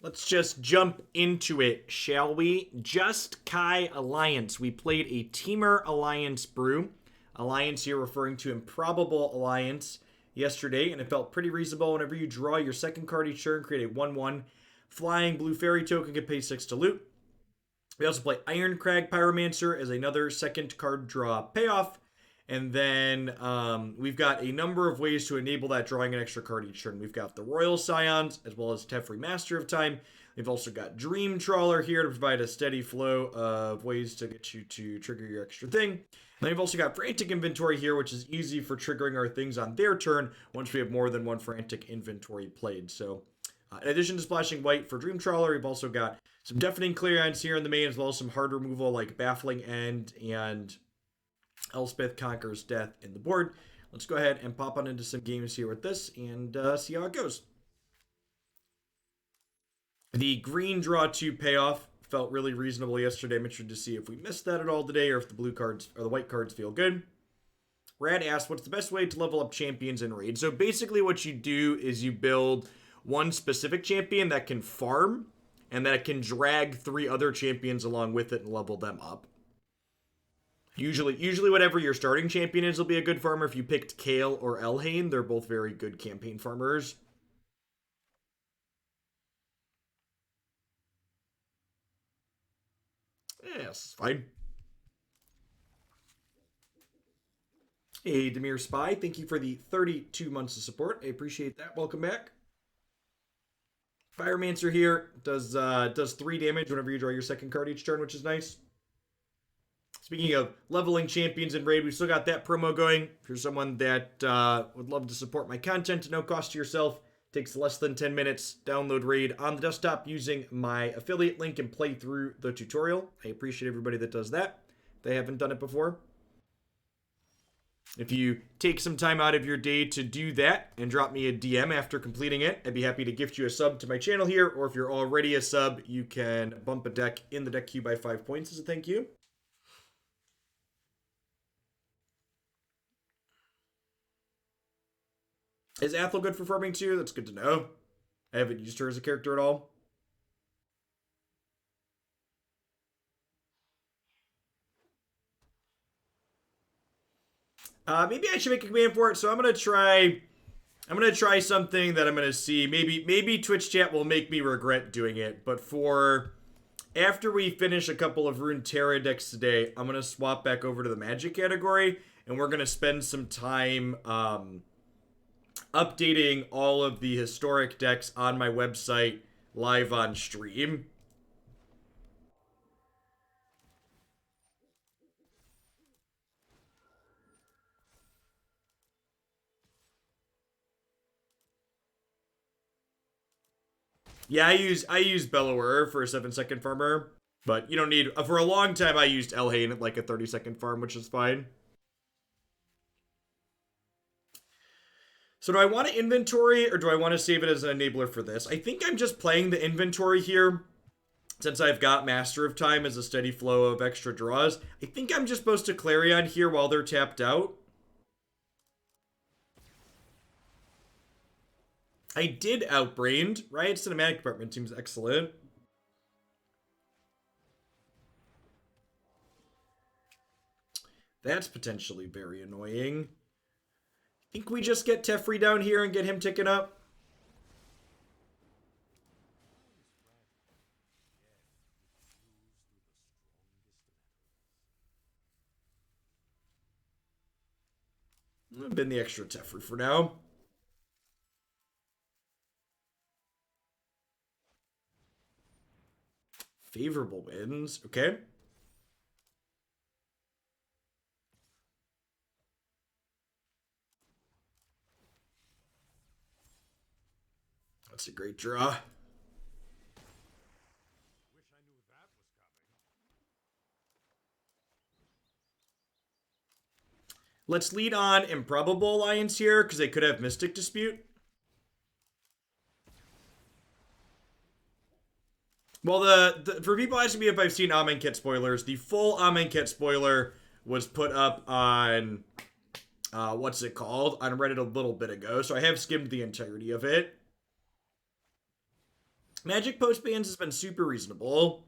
Let's just jump into it, shall we? Jeskai Alliance. We played a Teamer Alliance brew. Alliance here referring to Improbable Alliance yesterday, and it felt pretty reasonable. Whenever you draw your second card each turn, create a 1/1 flying blue fairy token, can pay 6 to loot. We also play Irencrag Pyromancer as another second card draw payoff. And then we've got a number of ways to enable that, drawing an extra card each turn. We've got the Royal Scions, as well as Teferi, Master of Time. We've also got Dream Trawler here to provide a steady flow of ways to get you to trigger your extra thing. And then we've also got Frantic Inventory here, which is easy for triggering our things on their turn once we have more than one Frantic Inventory played. So in addition to splashing white for Dream Trawler, we've also got some Deafening Clarions here in the main, as well as some hard removal like Baffling End and Elspeth Conquers Death in the board. Let's go ahead and pop on into some games here with this and see how it goes. The green draw 2 payoff felt really reasonable yesterday. I'm interested to see if we missed that at all today, or if the blue cards or the white cards feel good. Rad asked, what's the best way to level up champions in Raid? So basically what you do is you build one specific champion that can farm, and that can drag 3 other champions along with it and level them up. Usually whatever your starting champion is will be a good farmer. If you picked Kale or Elhain, they're both very good campaign farmers. Yes, fine. Hey, Demir Spy, thank you for the 32 months of support. I appreciate that. Welcome back. Pyromancer here does 3 damage whenever you draw your second card each turn, which is nice. Speaking of leveling champions in Raid, we've still got that promo going. If you're someone that would love to support my content at no cost to yourself, takes less than 10 minutes, download Raid on the desktop using my affiliate link and play through the tutorial. I appreciate everybody that does that. If they haven't done it before. If you take some time out of your day to do that and drop me a DM after completing it, I'd be happy to gift you a sub to my channel here. Or if you're already a sub, you can bump a deck in the deck queue by 5 points as a thank you. Is Athel good for farming too? That's good to know. I haven't used her as a character at all. Maybe I should make a command for it. So I'm gonna try something that I'm gonna see. Maybe Twitch chat will make me regret doing it. But for after we finish a couple of Runeterra decks today, I'm gonna swap back over to the Magic category, and we're gonna spend some time updating all of the historic decks on my website live on stream. Yeah, I use Bellower for a 7-second farmer, but you don't need, for a long time I used Elhain at like a 30-second farm, which is fine. So do I want to inventory, or do I want to save it as an enabler for this? I think I'm just playing the inventory here, since I've got Master of Time as a steady flow of extra draws. I think I'm just supposed to Clarion here while they're tapped out. I did Outbrained, right? Cinematic department seems excellent. That's potentially very annoying. Think we just get Teferi down here and get him ticking up? I've been the extra Teferi for now. Favorable wins, okay. That's a great draw. Let's lead on Improbable Alliance here, because they could have Mystic Dispute. Well, for people asking me if I've seen Amonkhet spoilers, the full Amonkhet spoiler was put up on, what's it called? On Reddit a little bit ago, so I have skimmed the entirety of it. Magic post bans has been super reasonable.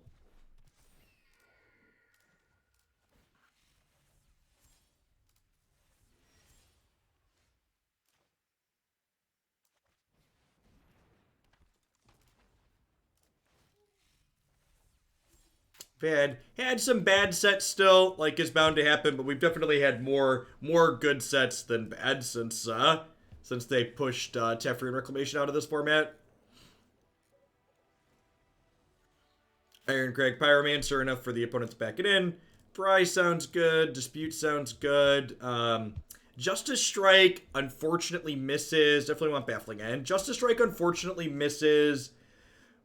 Had some bad sets still, like is bound to happen, but we've definitely had more good sets than bad since they pushed Teferi and Reclamation out of this format. Irencrag Pyromancer enough for the opponent to back it in. Pry sounds good. Dispute sounds good. Justice Strike unfortunately misses. Definitely want Baffling End. Justice Strike unfortunately misses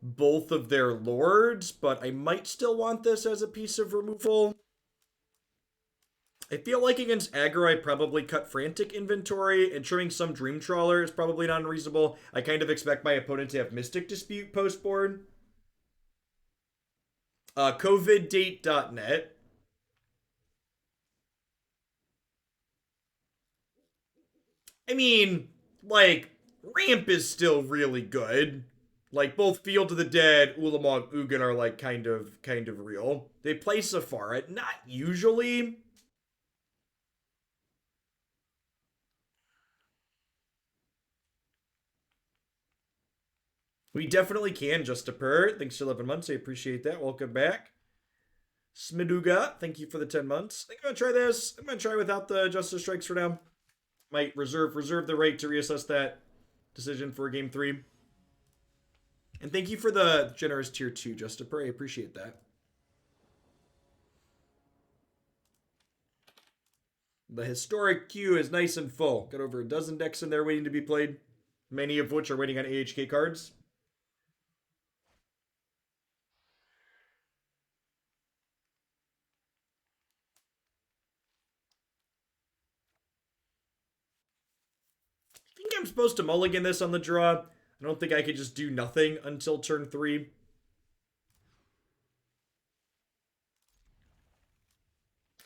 both of their lords, but I might still want this as a piece of removal. I feel like against aggro, I probably cut Frantic Inventory, and trimming some Dream Trawler is probably not unreasonable. I kind of expect my opponent to have Mystic Dispute post board. COVIDdate.net. I mean, like, Ramp is still really good. Like, both Field of the Dead, Ulamog, Ugin are, like, kind of real. They play Safara, not usually. We definitely can, just a per. Thanks for 11 months. I appreciate that. Welcome back. Smiduga, thank you for the 10 months. I think I'm going to try this. I'm going to try without the Justice Strikes for now. Might reserve the right to reassess that decision for game 3. And thank you for the generous tier 2, just a per. I appreciate that. The historic queue is nice and full. Got over a dozen decks in there waiting to be played, many of which are waiting on AHK cards. I think I'm supposed to mulligan this on the draw. I don't think I could just do nothing until turn 3.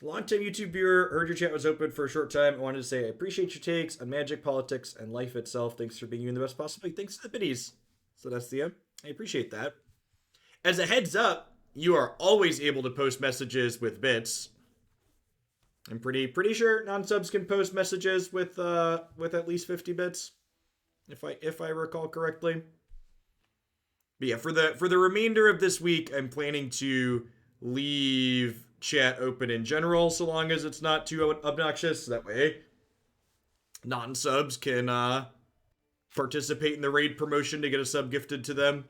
Long-time YouTube viewer, heard your chat was open for a short time. I wanted to say I appreciate your takes on magic, politics, and life itself. Thanks for being you in the best possible. Thanks to the biddies. So that's the I appreciate that. As a heads up, you are always able to post messages with bits. I'm pretty sure non-subs can post messages with at least 50 bits, if I recall correctly. But yeah, for the remainder of this week, I'm planning to leave chat open in general, so long as it's not too obnoxious. That way, non-subs can participate in the raid promotion to get a sub gifted to them.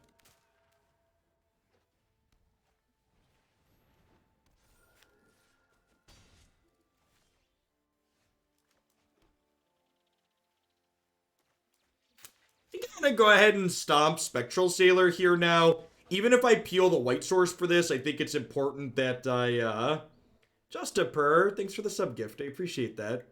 I think I'm gonna go ahead and stomp Spectral Sailor here now. Even if I peel the white source for this, I think it's important that I just a per. Thanks for the sub gift. I appreciate that.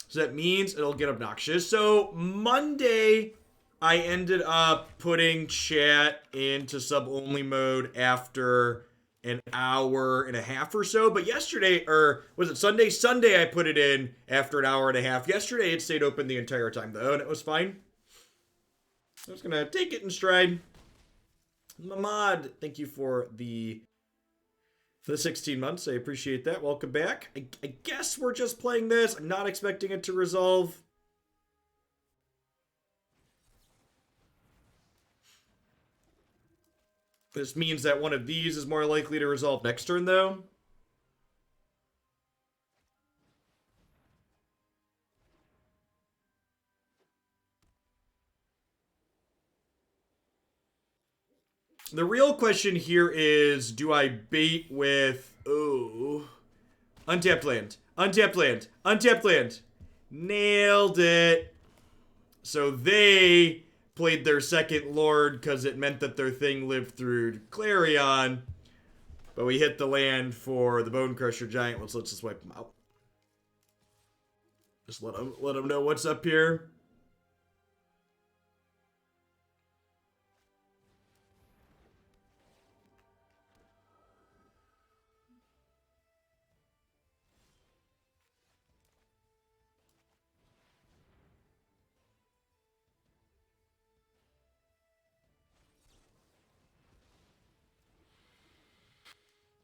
So that means it'll get obnoxious. So Monday, I ended up putting chat into sub-only mode after an hour and a half or so. But yesterday, or was it Sunday? Sunday, I put it in after an hour and a half. Yesterday, it stayed open the entire time, though, and it was fine. I'm just going to take it in stride. Mamad, thank you for the 16 months. I appreciate that. Welcome back. I guess we're just playing this. I'm not expecting it to resolve. This means that one of these is more likely to resolve next turn, though. The real question here is, do I bait with... Oh... Untapped land. Untapped land. Untapped land. Nailed it. So they played their second lord because it meant that their thing lived through Clarion. But we hit the land for the Bonecrusher Giant. Let's just wipe them out. Just let them know what's up here.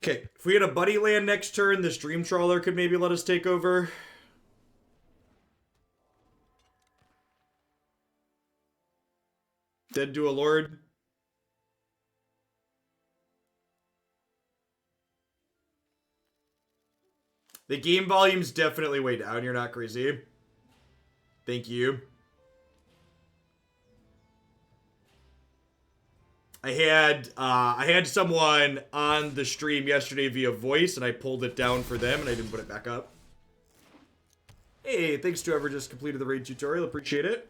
Okay, if we had a buddy land next turn, this Dream Trawler could maybe let us take over. Dead to a Lord. The game volume's definitely way down. You're not crazy. Thank you. I had someone on the stream yesterday via voice, and I pulled it down for them, and I didn't put it back up. Hey, thanks to whoever just completed the raid tutorial. Appreciate it.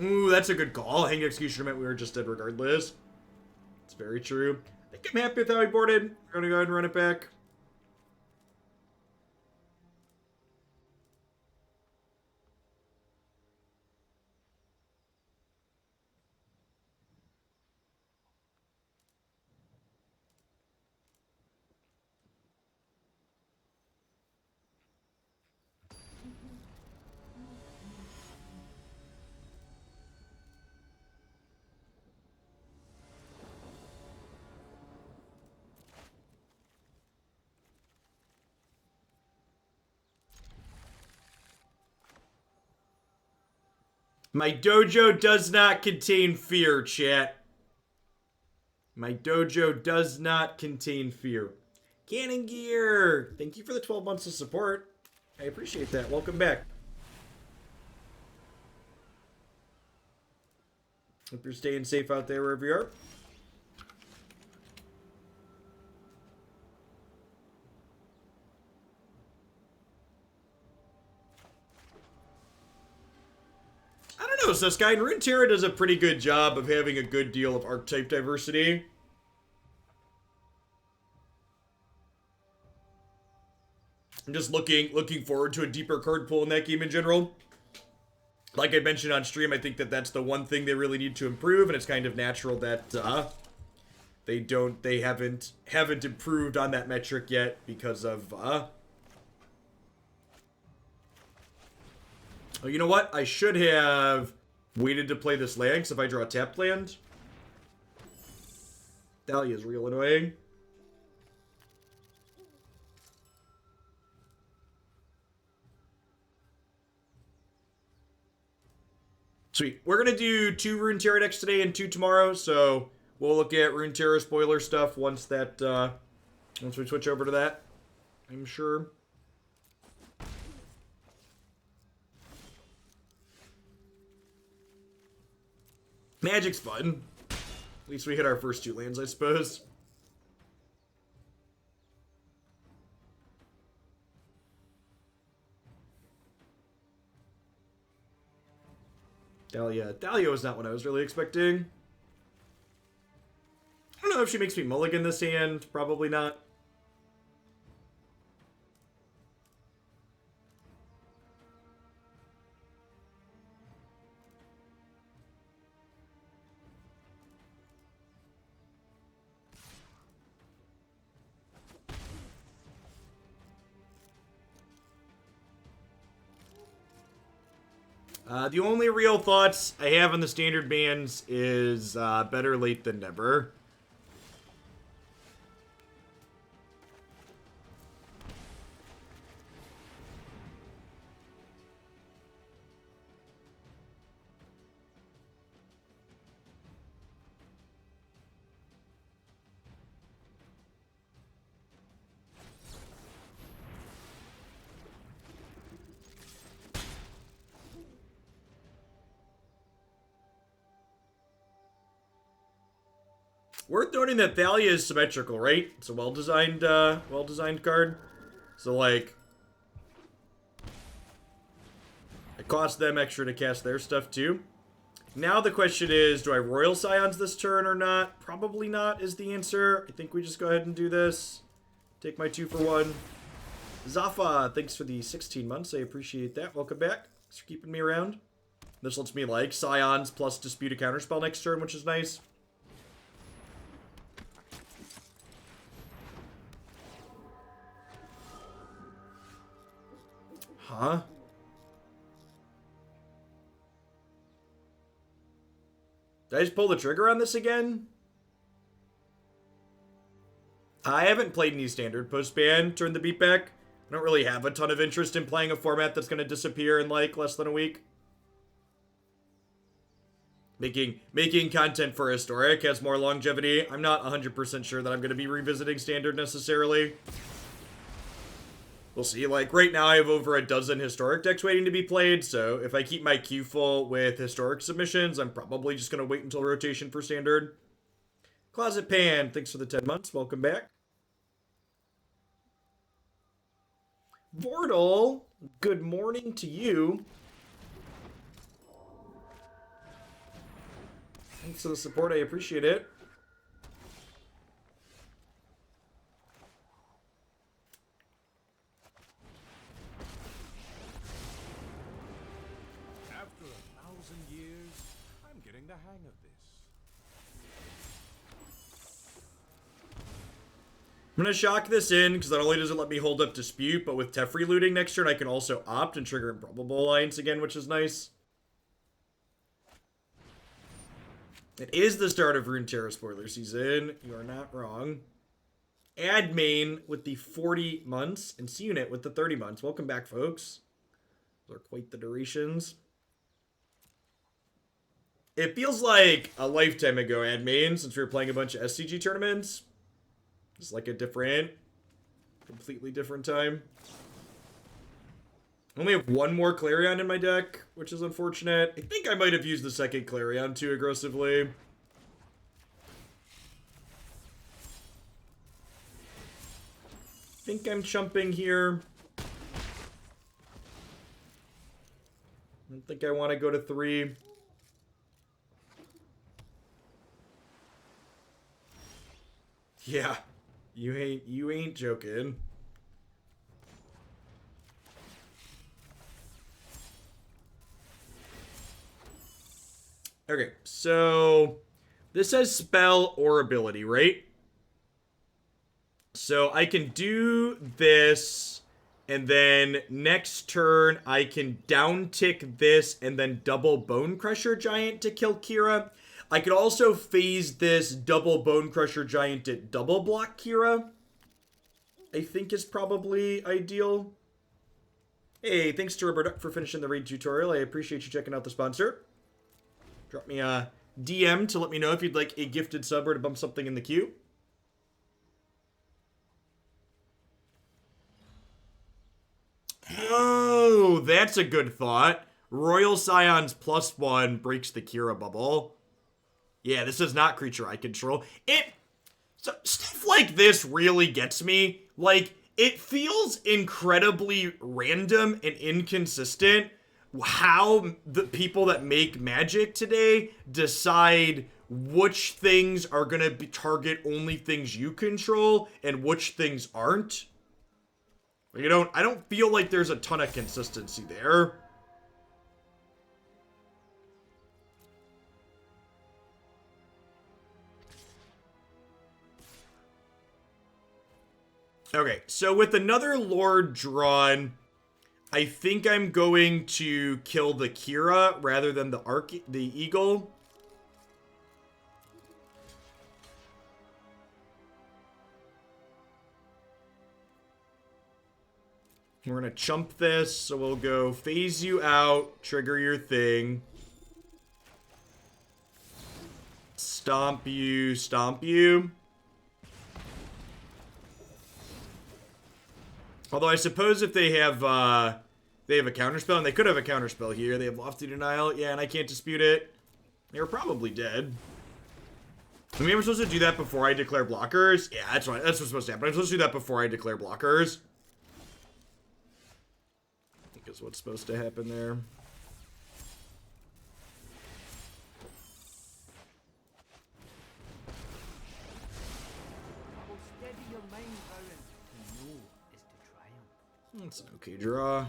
Ooh, that's a good call. Hanged Executioner meant we were just dead regardless. It's very true. I think I'm happy with how I boarded. We're gonna go ahead and run it back. My dojo does not contain fear, chat. My dojo does not contain fear. Cannon Gear! Thank you for the 12 months of support. I appreciate that. Welcome back. Hope you're staying safe out there wherever you are. I don't know, Jeskai. Runeterra does a pretty good job of having a good deal of archetype diversity. I'm just looking forward to a deeper card pool in that game in general. Like I mentioned on stream, I think that that's the one thing they really need to improve, and it's kind of natural that they haven't improved on that metric yet because of Oh, you know what? I should have waited to play this land, because if I draw a tapped land, Dahlia is real annoying. Sweet. We're going to do 2 Runeterra decks today and 2 tomorrow, so we'll look at Runeterra spoiler stuff once we switch over to that, I'm sure. Magic's fun. At least we hit our first 2 lands, I suppose. Dahlia was not what I was really expecting. I don't know if she makes me mulligan this hand. Probably not. The only real thoughts I have on the standard bans is better late than never. Worth noting that Thalia is symmetrical, right? It's a well-designed card. So, like, it costs them extra to cast their stuff, too. Now the question is, do I Royal Scions this turn or not? Probably not is the answer. I think we just go ahead and do this. Take my 2 for 1. Zafa, thanks for the 16 months. I appreciate that. Welcome back. Thanks for keeping me around. This lets me, like, Scions plus Dispute a Counterspell next turn, which is nice. Huh? Did I just pull the trigger on this again? I haven't played any standard post-ban. Turn the beat back. I don't really have a ton of interest in playing a format that's going to disappear in like less than a week. Making content for Historic has more longevity. I'm not 100% sure that I'm going to be revisiting Standard necessarily. We'll see. Like, right now I have over a dozen Historic decks waiting to be played, so if I keep my queue full with Historic submissions, I'm probably just going to wait until rotation for Standard. Closet Pan, thanks for the 10 months. Welcome back. Vordal, good morning to you. Thanks for the support, I appreciate it. After 1,000 years, I'm getting the hang of this. I'm going to shock this in, because not only does it let me hold up Dispute, but with Teferi looting next turn, I can also opt and trigger Improbable Alliance again, which is nice. It is the start of Runeterra spoiler season. You are not wrong. Admain with the 40 months, and C-Unit with the 30 months. Welcome back, folks. Those are quite the durations. It feels like a lifetime ago, Admain, since we were playing a bunch of SCG tournaments. It's like a different, completely different time. I only have one more Clarion in my deck, which is unfortunate. I think I might have used the second Clarion too aggressively. I think I'm chumping here. I don't think I want to go to 3. Yeah, you ain't joking. Okay, so this says spell or ability, right? So I can do this, and then next turn I can downtick this and then double Bonecrusher Giant to kill Kira. I could also phase this double Bonecrusher Giant to double block Kira. I think is probably ideal. Hey, thanks to Robert for finishing the raid tutorial. I appreciate you checking out the sponsor. Drop me a DM to let me know if you'd like a gifted sub or to bump something in the queue. Oh, that's a good thought. Royal Scions +1 breaks the Kira bubble. Yeah, this is not creature I control. So stuff like this really gets me. Like, it feels incredibly random and inconsistent how the people that make Magic today decide which things are going to target only things you control and which things aren't. I don't feel like there's a ton of consistency there. Okay, so with another Lord drawn, I think I'm going to kill the Kira rather than the Eagle. We're gonna chump this, so we'll go phase you out, trigger your thing. Stomp you, stomp you. Although I suppose if they have a counterspell, and they could have a counterspell here. They have Lofty Denial, yeah, and I can't dispute it. They were probably dead. I mean, I'm supposed to do that before I declare blockers? Yeah, that's right. That's what's supposed to happen. I'm supposed to do that before I declare blockers. I think is what's supposed to happen there. That's an okay draw.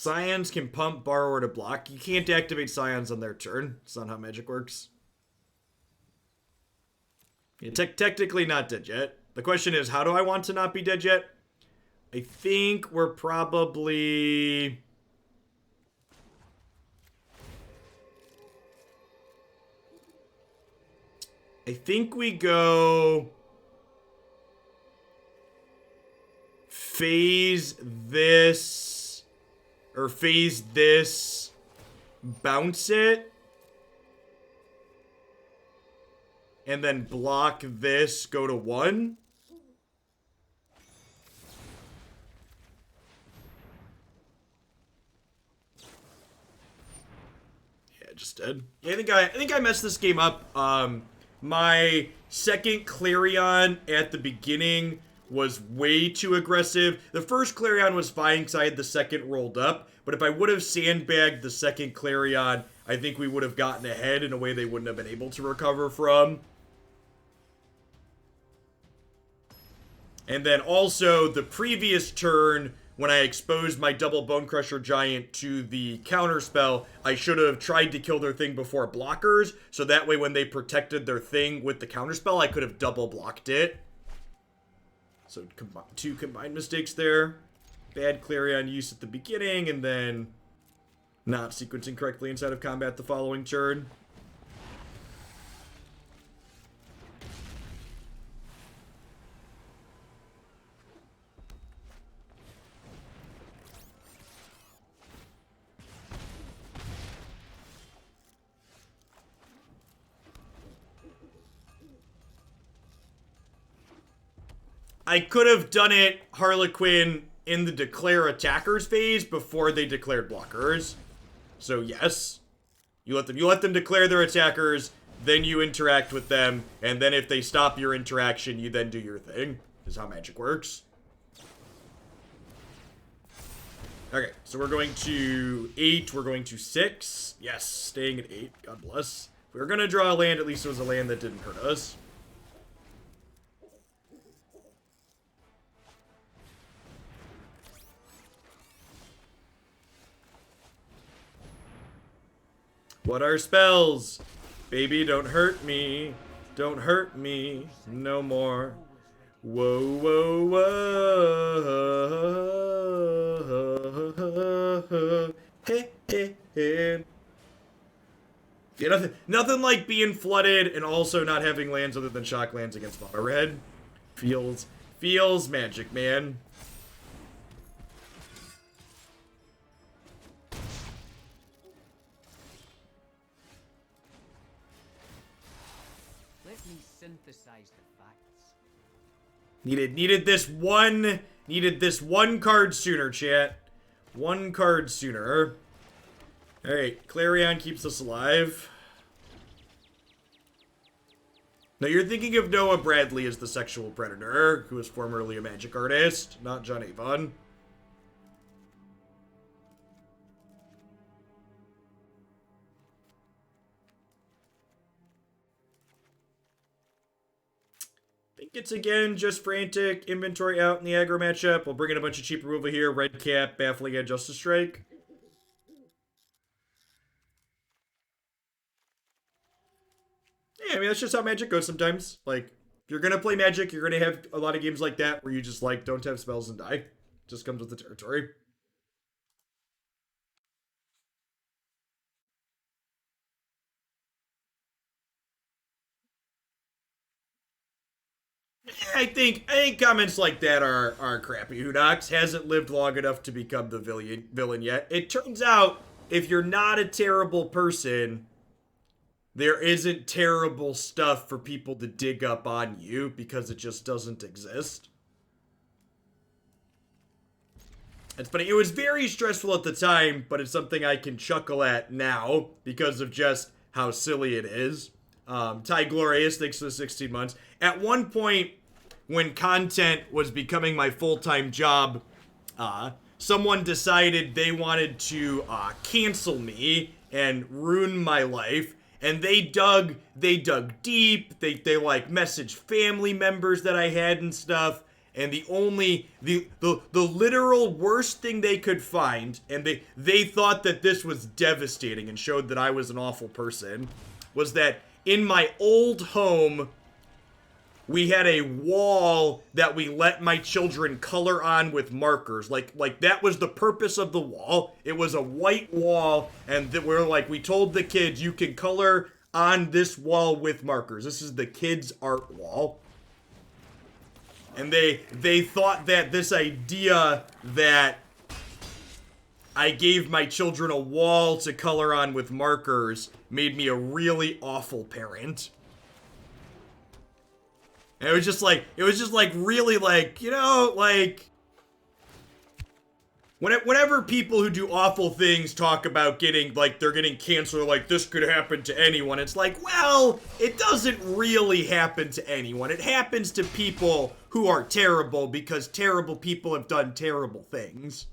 Scions can pump Borrower to block. You can't activate Scions on their turn. It's not how Magic works. Yeah, technically not dead yet. The question is, how do I want to not be dead yet? I think we're probably... I think we go... phase this... or phase this... bounce it... and then block this, go to 1. Yeah, just did. Yeah, I think I messed this game up. My second Clarion at the beginning was way too aggressive. The first Clarion was fine because I had the second rolled up, but if I would have sandbagged the second Clarion, I think we would have gotten ahead in a way they wouldn't have been able to recover from. And then also, the previous turn, when I exposed my double Bonecrusher Giant to the counterspell, I should have tried to kill their thing before blockers, so that way when they protected their thing with the counterspell, I could have double blocked it. So, two combined mistakes there. Bad Clarion use at the beginning, and then not sequencing correctly inside of combat the following turn. I could have done it Harlequin in the declare attackers phase before they declared blockers. So yes, you let them declare their attackers, then you interact with them, and then if they stop your interaction, you then do your thing. Is how Magic works. Okay, so we're going to 8, we're going to 6. Yes, staying at 8, God bless. If we were gonna draw a land, at least it was a land that didn't hurt us. What are spells? Baby, don't hurt me. Don't hurt me no more. Whoa, whoa, whoa. Hey, hey, hey. Yeah, nothing like being flooded and also not having lands other than shock lands against Red. Feels magic, man. Synthesize the facts. Needed this one card sooner, chat. One card sooner. Alright, Clarion keeps us alive. Now you're thinking of Noah Bradley as the sexual predator, who was formerly a magic artist, not John Avon. It's again just Frantic Inventory out in the aggro matchup. We'll bring in a bunch of cheap removal here. Redcap, Baffling End, Justice Strike. Yeah, I mean, that's just how Magic goes sometimes. Like, if you're going to play Magic, you're going to have a lot of games like that where you just, like, don't have spells and die. Just comes with the territory. I think comments like that are crappy. Hudox hasn't lived long enough to become the villain yet. It turns out, if you're not a terrible person, there isn't terrible stuff for people to dig up on you because it just doesn't exist. It's funny. It was very stressful at the time, but it's something I can chuckle at now because of just how silly it is. Ty Glorious, thanks for the 16 months. At one point, when content was becoming my full-time job, someone decided they wanted to cancel me and ruin my life. And they dug deep. They like messaged family members that I had and stuff. And the literal worst thing they could find, and they thought that this was devastating and showed that I was an awful person, was that in my old home, we had a wall that we let my children color on with markers. Like that was the purpose of the wall. It was a white wall, and we told the kids, you can color on this wall with markers. This is the kids' art wall. And they thought that this idea that I gave my children a wall to color on with markers made me a really awful parent. And it was just like really like, you know, like whenever people who do awful things talk about getting, like, they're getting cancer, like, this could happen to anyone. It's like, well, it doesn't really happen to anyone. It happens to people who are terrible because terrible people have done terrible things.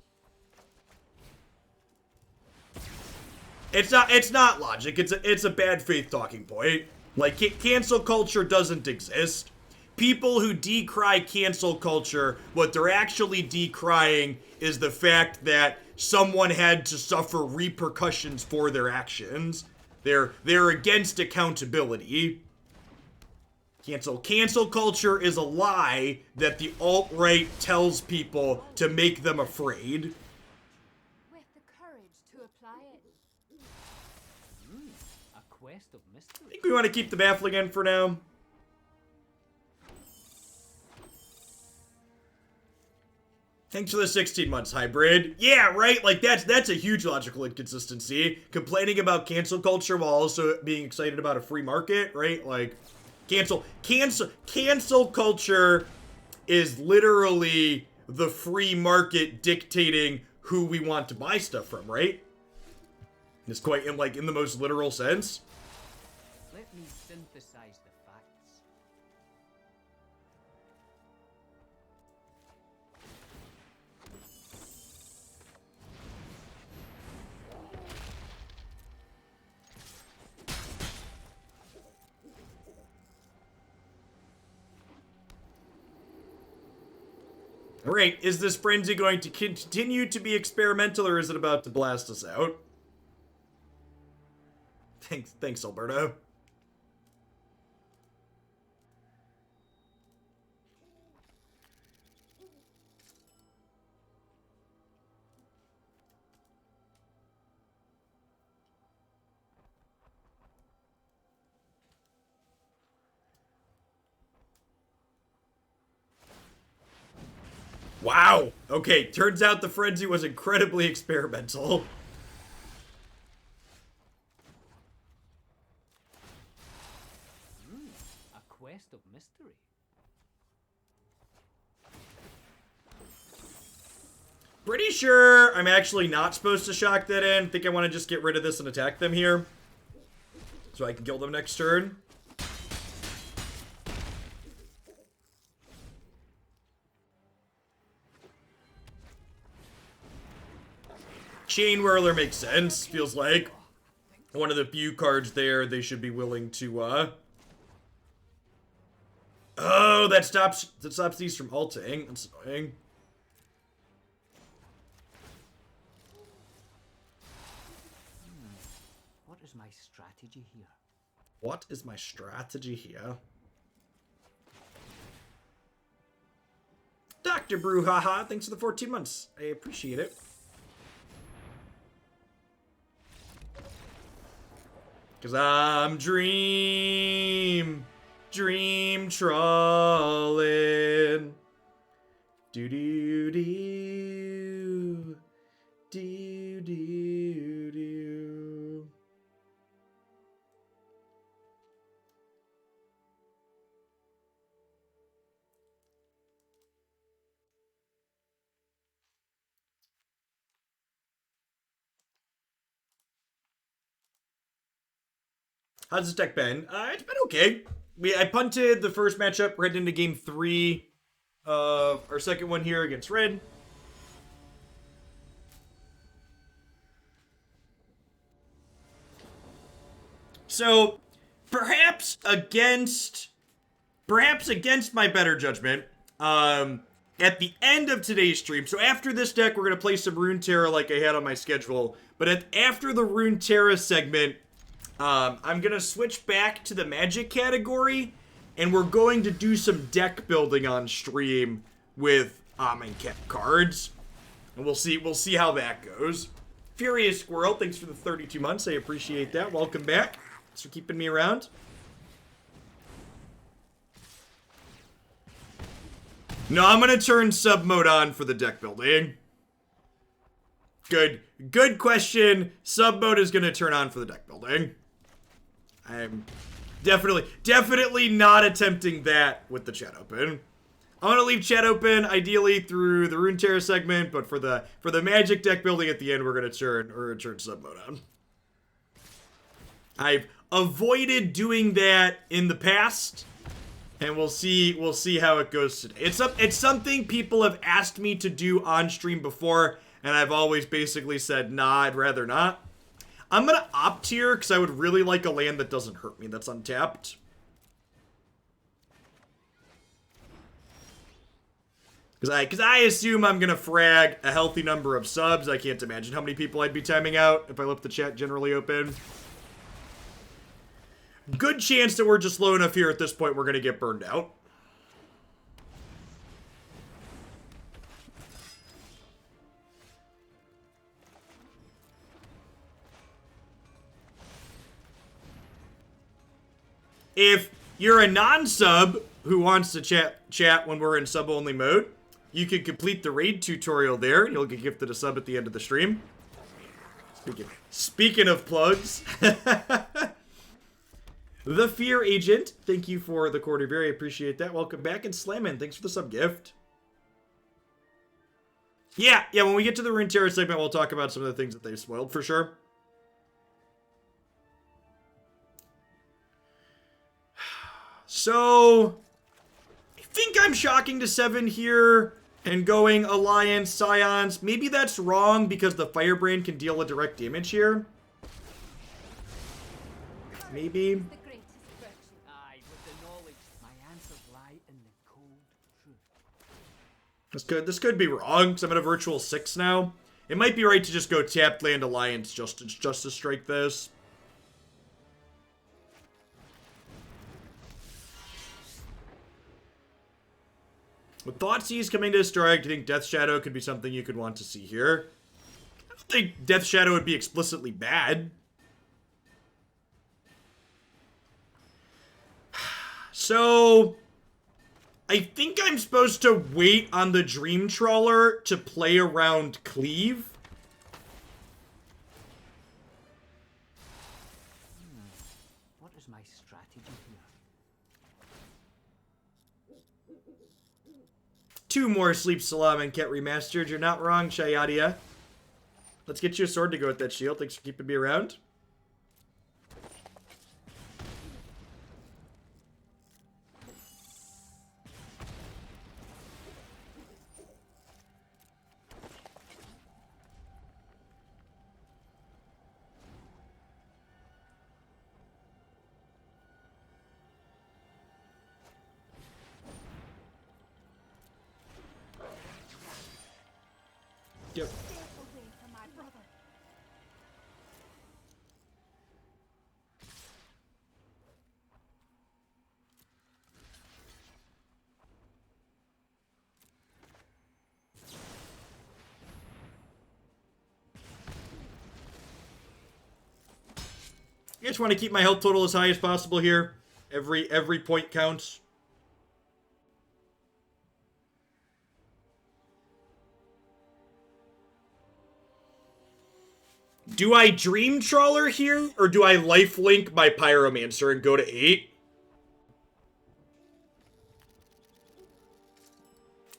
It's not logic. It's a bad faith talking point. Like, cancel culture doesn't exist. People who decry cancel culture, what they're actually decrying is the fact that someone had to suffer repercussions for their actions. They're against accountability. Cancel culture is a lie that the alt-right tells people to make them afraid. With the courage to apply it. A quest of mystery. I think we want to keep the Baffling End for now. Thanks for the 16 months, Hybrid. Yeah, right? Like, that's a huge logical inconsistency. Complaining about cancel culture while also being excited about a free market, right? Like, cancel culture is literally the free market dictating who we want to buy stuff from, right? It's quite in the most literal sense. Let me synthesize the facts. Alright, is this frenzy going to continue to be experimental, or is it about to blast us out? Thanks, Alberto. Wow! Okay, turns out the frenzy was incredibly experimental. A quest of mystery. Pretty sure I'm actually not supposed to shock that in. I think I want to just get rid of this and attack them here, so I can kill them next turn. Chain Whirler makes sense. Feels like one of the few cards there they should be willing to, Oh, that stops these from ulting. That's annoying. What is my strategy here? What is my strategy here? Dr. Brouhaha, thanks for the 14 months. I appreciate it. Cause I'm dream trawling. Do do do do do do. How's this deck been? It's been okay. I punted the first matchup. We're heading into game 3 of our second one here against Red. So, perhaps against my better judgment, at the end of today's stream, so after this deck, we're going to play some Runeterra like I had on my schedule. But after the Runeterra segment, I'm going to switch back to the Magic category, and we're going to do some deck building on stream with unkept cards. And we'll see how that goes. Furious Squirrel, thanks for the 32 months. I appreciate that. Welcome back. Thanks for keeping me around. No, I'm going to turn sub mode on for the deck building. Good question. Sub mode is going to turn on for the deck building. I'm definitely not attempting that with the chat open. I'm going to leave chat open, ideally through the Runeterra segment, but for the Magic deck building at the end, we're going to turn sub mode on. I've avoided doing that in the past, and we'll see how it goes today. It's something people have asked me to do on stream before, and I've always basically said, nah, I'd rather not. I'm going to opt here, because I would really like a land that doesn't hurt me, that's untapped. Because I assume I'm going to frag a healthy number of subs. I can't imagine how many people I'd be timing out if I left the chat generally open. Good chance that we're just low enough here at this point we're going to get burned out. If you're a non-sub who wants to chat when we're in sub-only mode, you can complete the raid tutorial there, and you'll get gifted a sub at the end of the stream. Speaking of plugs, The Fear Agent, thank you for the quarter, very appreciate that. Welcome back, and Slammin, thanks for the sub gift. Yeah, when we get to the Runeterra segment, we'll talk about some of the things that they've spoiled for sure. So, I think I'm shocking to 7 here and going Alliance, Scions. Maybe that's wrong because the Firebrand can deal a direct damage here. Maybe. The greatest virtue. Aye, with the knowledge, my answers lie in the cold truth. This could be wrong because I'm at a virtual 6 now. It might be right to just go tapped land Alliance just to strike this. With Thoughtseize coming to strike, do you think Death Shadow could be something you could want to see here? I don't think Death Shadow would be explicitly bad. So, I think I'm supposed to wait on the Dream Trawler to play around Cleave. What is my strategy here? 2 more Sleep Salam and Ket Remastered. You're not wrong, Shayadia. Let's get you a sword to go with that shield. Thanks for keeping me around. Yep. I just want to keep my health total as high as possible here. Every point counts. Do I Dream Trawler here, or do I lifelink my Pyromancer and go to 8?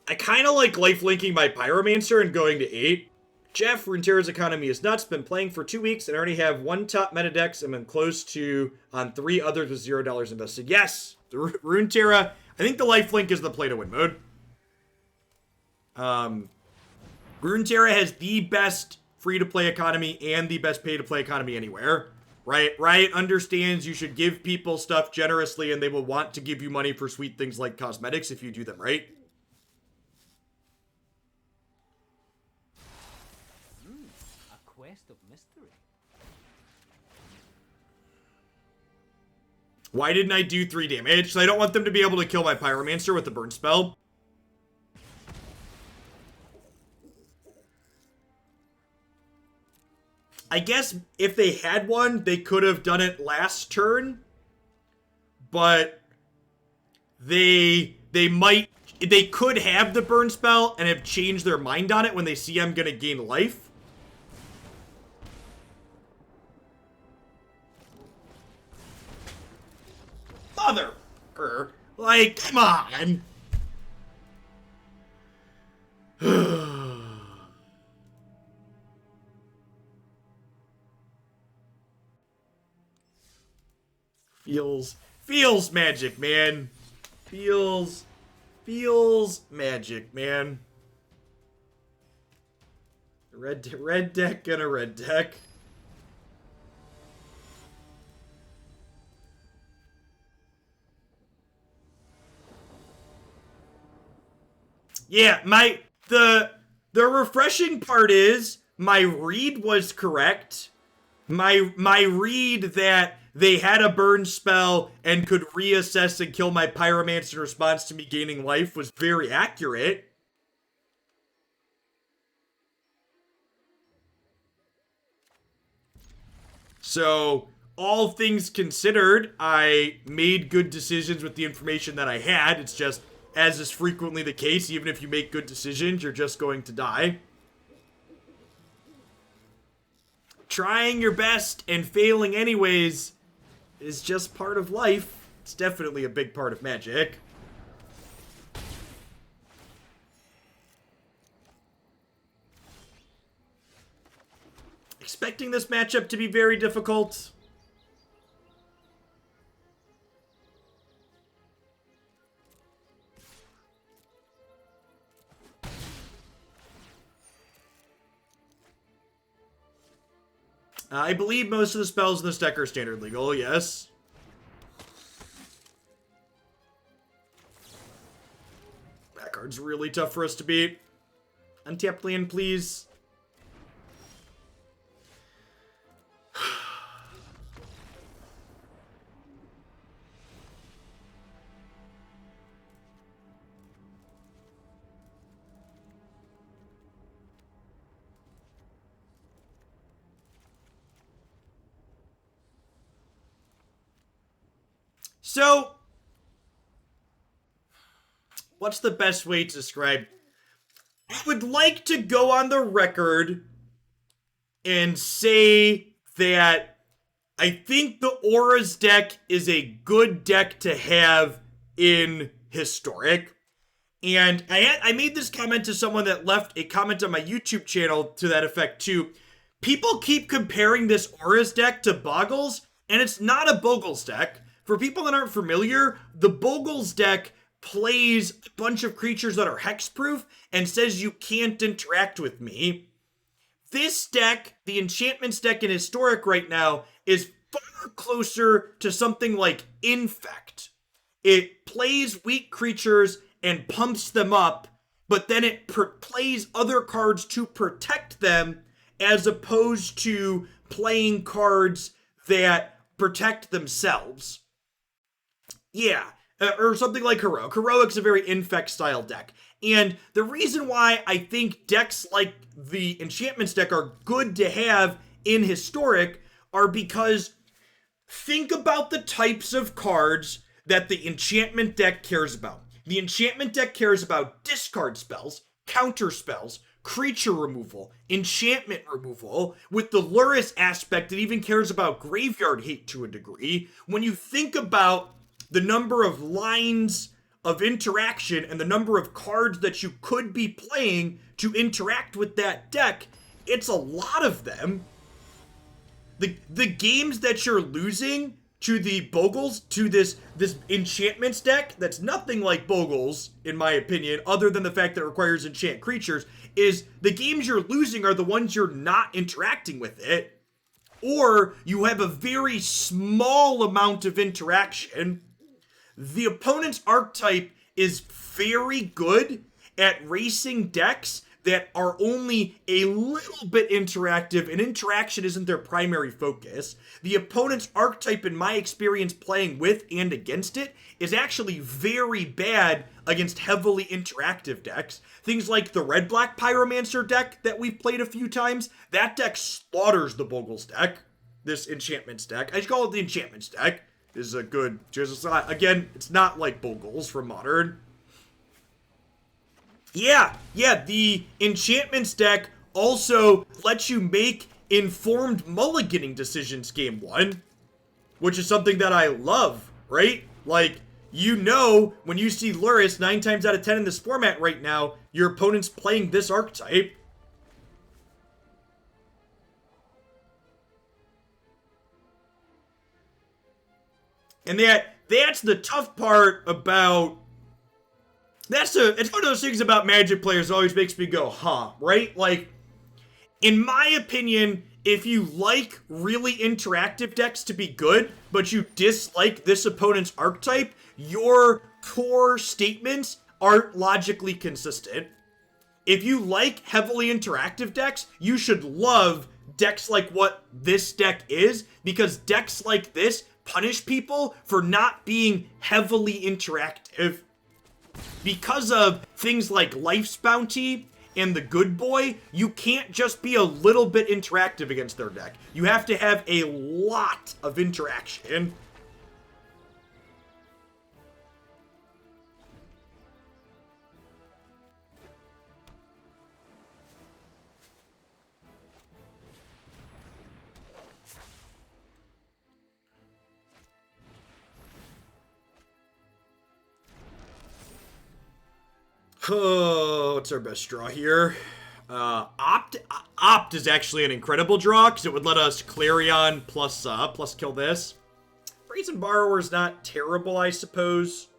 I kind of like lifelinking my Pyromancer and going to 8. Jeff, Runeterra's economy is nuts. Been playing for 2 weeks and I already have 1 top meta decks and been close to on 3 others with $0 invested. Yes, the Runeterra. I think the lifelink is the play to win mode. Runeterra has the best free-to-play economy and the best pay-to-play economy anywhere. Riot understands you should give people stuff generously and they will want to give you money for sweet things like cosmetics if you do them right. quest of mystery. Why didn't I do 3 damage? So I don't want them to be able to kill my Pyromancer with the burn spell. I guess if they had one, they could have done it last turn. But they could have the burn spell and have changed their mind on it when they see I'm gonna gain life. Mother, like, come on. Feels magic, man. Feels magic, man. Red deck and a red deck. Yeah, the refreshing part is my read was correct. My read that they had a burn spell and could reassess and kill my Pyromancer in response to me gaining life was very accurate. So, all things considered, I made good decisions with the information that I had. It's just, as is frequently the case, even if you make good decisions, you're just going to die. Trying your best and failing anyways is just part of life. It's definitely a big part of Magic. Expecting this matchup to be very difficult. I believe most of the spells in this deck are standard legal, yes. That card's really tough for us to beat. Untapped land, please. So, what's the best way to describe? I would like to go on the record and say that I think the Auras deck is a good deck to have in Historic. And I made this comment to someone that left a comment on my YouTube channel to that effect too. People keep comparing this Auras deck to Boggles, and it's not a Boggles deck. For people that aren't familiar, the Boggles deck plays a bunch of creatures that are hexproof and says you can't interact with me. This deck, the Enchantments deck in Historic right now, is far closer to something like Infect. It plays weak creatures and pumps them up, but then it plays other cards to protect them as opposed to playing cards that protect themselves. Yeah, or something like Heroic. Heroic's a very Infect-style deck. And the reason why I think decks like the Enchantments deck are good to have in Historic are because think about the types of cards that the Enchantment deck cares about. The Enchantment deck cares about discard spells, counter spells, creature removal, enchantment removal, with the Lurrus aspect, it even cares about graveyard hate to a degree. When you think about the number of lines of interaction and the number of cards that you could be playing to interact with that deck, it's a lot of them. The games that you're losing to the Boggles, to this Enchantments deck, that's nothing like Boggles, in my opinion, other than the fact that it requires enchant creatures, is the games you're losing are the ones you're not interacting with it, or you have a very small amount of interaction. The opponent's archetype is very good at racing decks that are only a little bit interactive, and interaction isn't their primary focus. The opponent's archetype, in my experience playing with and against it, is actually very bad against heavily interactive decks. Things like the red-black Pyromancer deck that we've played a few times, that deck slaughters the Bogles deck. This Enchantments deck. I just call it the Enchantments deck. Is a good... Again, it's not like Bogles from Modern. Yeah, the Enchantments deck also lets you make informed mulliganing decisions game 1, which is something that I love, right? Like, you know, when you see Luris 9 times out of 10 in this format right now, your opponent's playing this archetype. And that's the tough part about... it's one of those things about Magic players that always makes me go, huh, right? Like, in my opinion, if you like really interactive decks to be good, but you dislike this opponent's archetype, your core statements aren't logically consistent. If you like heavily interactive decks, you should love decks like what this deck is, because decks like this punish people for not being heavily interactive. Because of things like Life's Bounty and the Good Boy, you can't just be a little bit interactive against their deck. You have to have a lot of interaction. Oh, what's our best draw here? Opt is actually an incredible draw, because it would let us Clarion plus kill this. Brazen Borrower is not terrible, I suppose.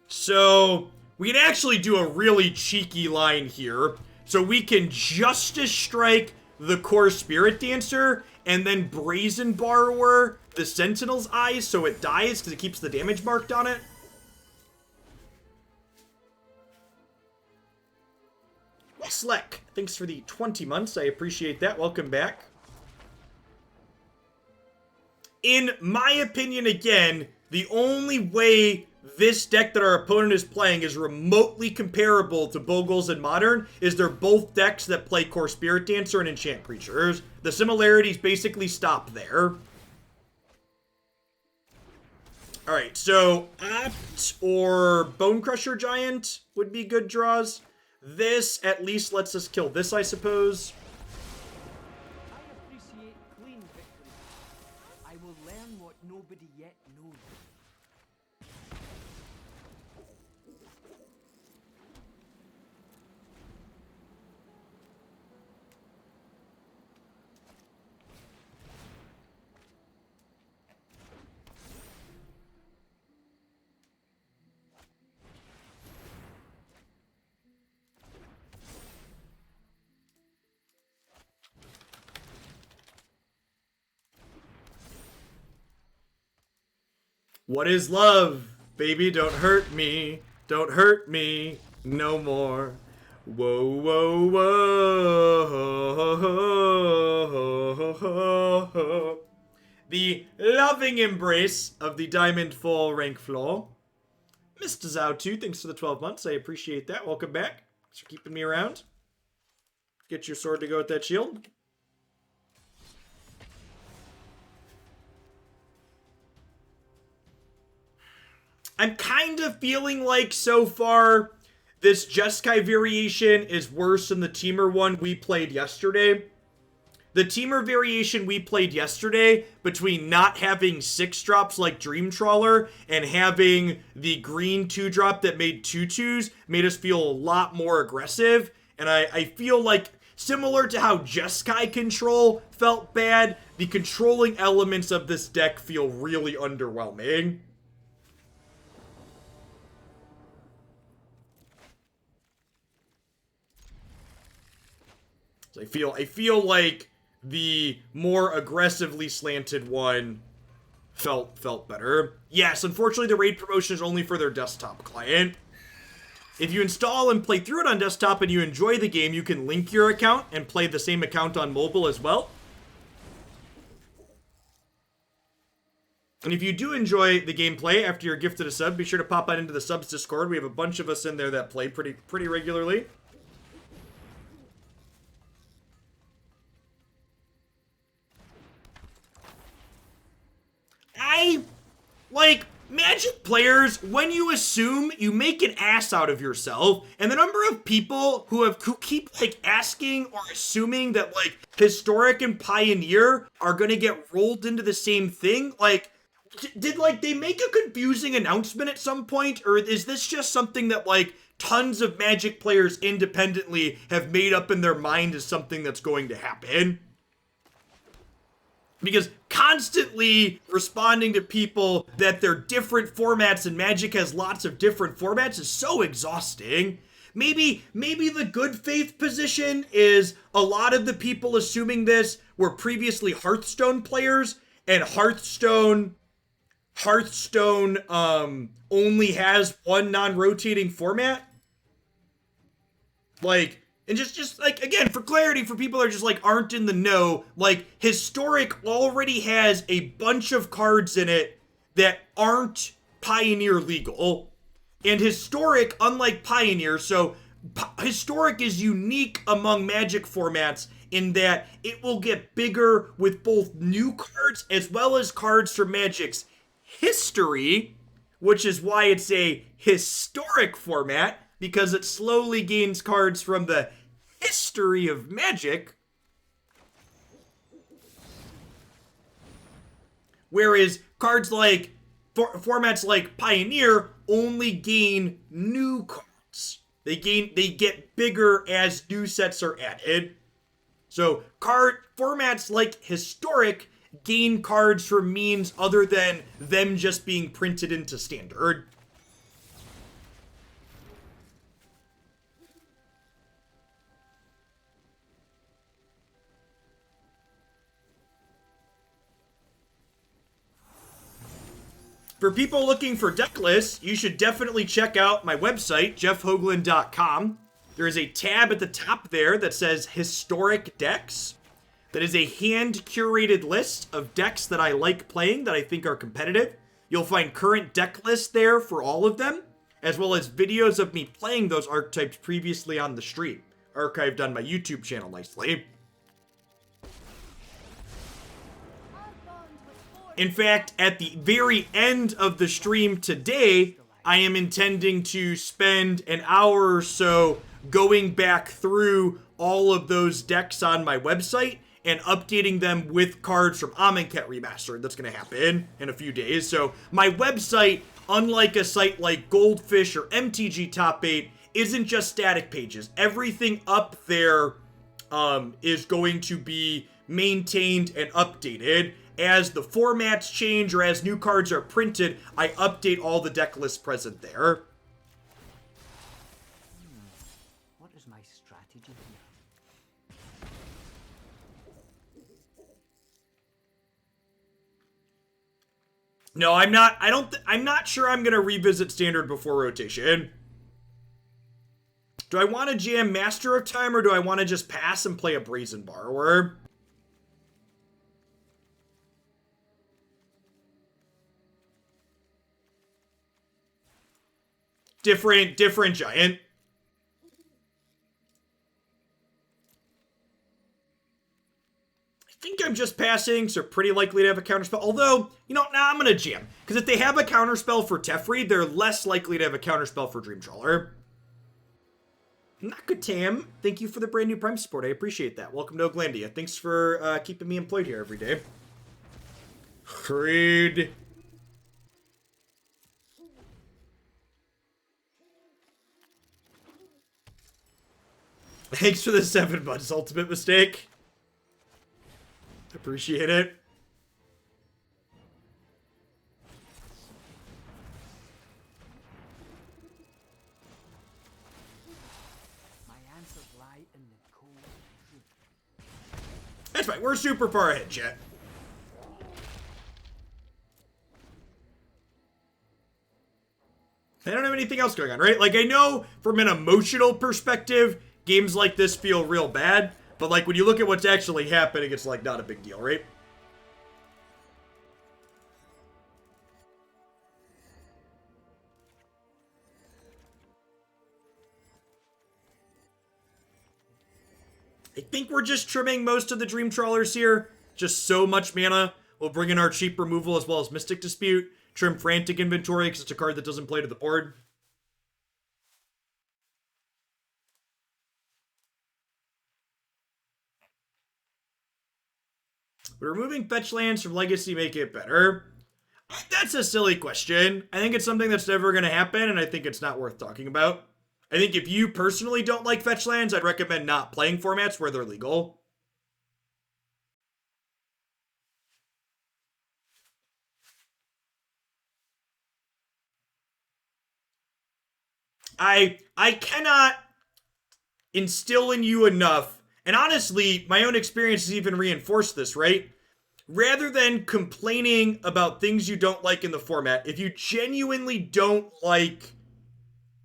So, we can actually do a really cheeky line here. So we can Justice Strike the core Spirit Dancer, and then Brazen Borrower the Sentinel's Eyes, so it dies, because it keeps the damage marked on it. Sleck, thanks for the 20 months. I appreciate that. Welcome back. In my opinion, again, the only way this deck that our opponent is playing is remotely comparable to Bogles and Modern is they're both decks that play core Spirit Dancer and Enchant Creatures. The similarities basically stop there. Alright, so Opt or Bonecrusher Giant would be good draws. This at least lets us kill this, I suppose. I appreciate clean victory. I will learn what nobody yet knows. What is love? Baby, don't hurt me. Don't hurt me no more. Whoa, whoa, whoa. The loving embrace of the Diamond Full rank floor. Mr. Zao2, thanks for the 12 months. I appreciate that. Welcome back. Thanks for keeping me around. Get your sword to go with that shield. I'm kind of feeling like so far this Jeskai variation is worse than the Teamer one we played yesterday. The Teamer variation we played yesterday, between not having 6-drops like Dream Trawler and having the green 2-drop that made 2/2s, made us feel a lot more aggressive. And I feel like, similar to how Jeskai control felt bad, the controlling elements of this deck feel really underwhelming. So I feel like the more aggressively slanted one felt better. Yes, unfortunately the raid promotion is only for their desktop client. If you install and play through it on desktop and you enjoy the game, you can link your account and play the same account on mobile as well. And if you do enjoy the gameplay after you're gifted a sub, be sure to pop on into the subs Discord. We have a bunch of us in there that play pretty regularly. Like, Magic players, when you assume, you make an ass out of yourself, and the number of people who keep, like, asking or assuming that, like, Historic and Pioneer are gonna get rolled into the same thing, like, did, like, they make a confusing announcement at some point, or is this just something that, like, tons of Magic players independently have made up in their mind as something that's going to happen? Because constantly responding to people that they're different formats and Magic has lots of different formats is so exhausting. Maybe the good faith position is a lot of the people assuming this were previously Hearthstone players, and Hearthstone only has one non-rotating format. Like, and just like, again, for clarity, for people that are just like aren't in the know, like, Historic already has a bunch of cards in it that aren't Pioneer legal. And Historic, unlike Pioneer, so Historic is unique among Magic formats in that it will get bigger with both new cards as well as cards from Magic's history, which is why it's a historic format, because it slowly gains cards from the history of Magic. Whereas cards like, formats like Pioneer only gain new cards. They get bigger as new sets are added. So formats like Historic gain cards from means other than them just being printed into Standard. For people looking for deck lists, you should definitely check out my website, jeffhoagland.com. There is a tab at the top there that says Historic Decks. That is a hand-curated list of decks that I like playing, that I think are competitive. You'll find current deck lists there for all of them, as well as videos of me playing those archetypes previously on the stream, archived on my YouTube channel nicely. In fact, at the very end of the stream today, I am intending to spend an hour or so going back through all of those decks on my website and updating them with cards from Amonkhet Remastered. That's going to happen in a few days. So my website, unlike a site like Goldfish or MTG Top 8, isn't just static pages. Everything up there is going to be maintained and updated. As the formats change or as new cards are printed, I update all the deck lists present there. What is my strategy here? No, I'm not. I'm not sure I'm gonna revisit Standard before rotation. Do I want to jam Master of Time, or do I want to just pass and play a Brazen Borrower? Different Giant. I think I'm just passing, so pretty likely to have a counterspell. Although, you know, I'm gonna jam. Because if they have a counterspell for Teferi, they're less likely to have a counterspell for Dream Trawler. Nakatam, thank you for the brand new Prime support. I appreciate that. Welcome to Oaklandia. Thanks for keeping me employed here every day. Creed. Thanks for the 7 months, ultimate mistake. Appreciate it. My answers lie in the cold truth. That's fine. We're super far ahead, chat. I don't have anything else going on, right? Like, I know from an emotional perspective, games like this feel real bad, but like when you look at what's actually happening, it's like not a big deal, right? I think we're just trimming most of the Dream Trawlers here. Just so much mana. We'll bring in our cheap removal as well as Mystic Dispute. Trim Frantic Inventory because it's a card that doesn't play to the board. Would removing fetch lands from Legacy make it better? That's a silly question. I think it's something that's never going to happen, and I think it's not worth talking about. I think if you personally don't like fetch lands, I'd recommend not playing formats where they're legal. I cannot instill in you enough, and honestly, my own experience has even reinforced this, right? Rather than complaining about things you don't like in the format, if you genuinely don't like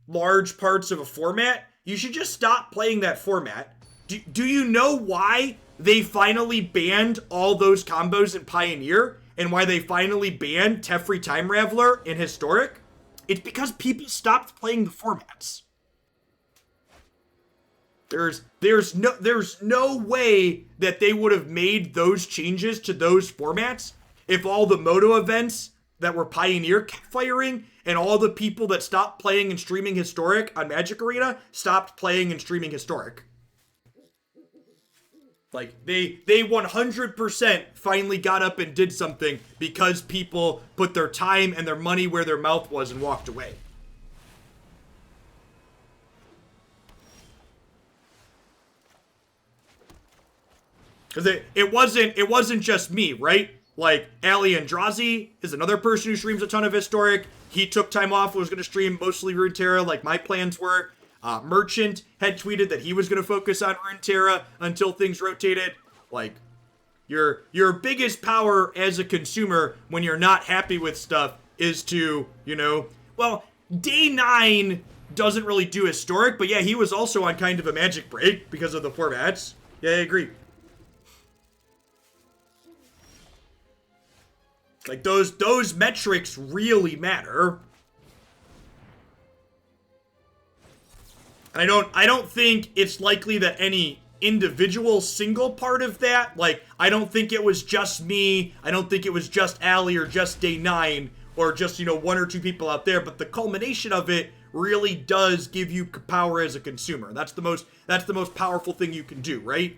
large parts of a format, you should just stop playing that format. Do you know why they finally banned all those combos in Pioneer and why they finally banned Teferi Time Raveler in Historic? It's because people stopped playing the formats. There's no way that they would have made those changes to those formats if all the Moto events that were Pioneer kept firing and all the people that stopped playing and streaming Historic on Magic Arena stopped playing and streaming Historic. Like, they 100% finally got up and did something because people put their time and their money where their mouth was and walked away. Because it wasn't just me, right? Like, Ali Andrazi is another person who streams a ton of Historic. He took time off, was going to stream mostly Runeterra like my plans were. Merchant had tweeted that he was going to focus on Runeterra until things rotated. Like, your biggest power as a consumer when you're not happy with stuff is to, well, Day 9 doesn't really do Historic, but yeah, he was also on kind of a Magic break because of the formats. Yeah, I agree. Like, those metrics really matter. And I don't think it's likely that any individual single part of that, like, I don't think it was just me, I don't think it was just Ali or just Day 9, or just, one or two people out there, but the culmination of it really does give you power as a consumer. That's the most powerful thing you can do, right?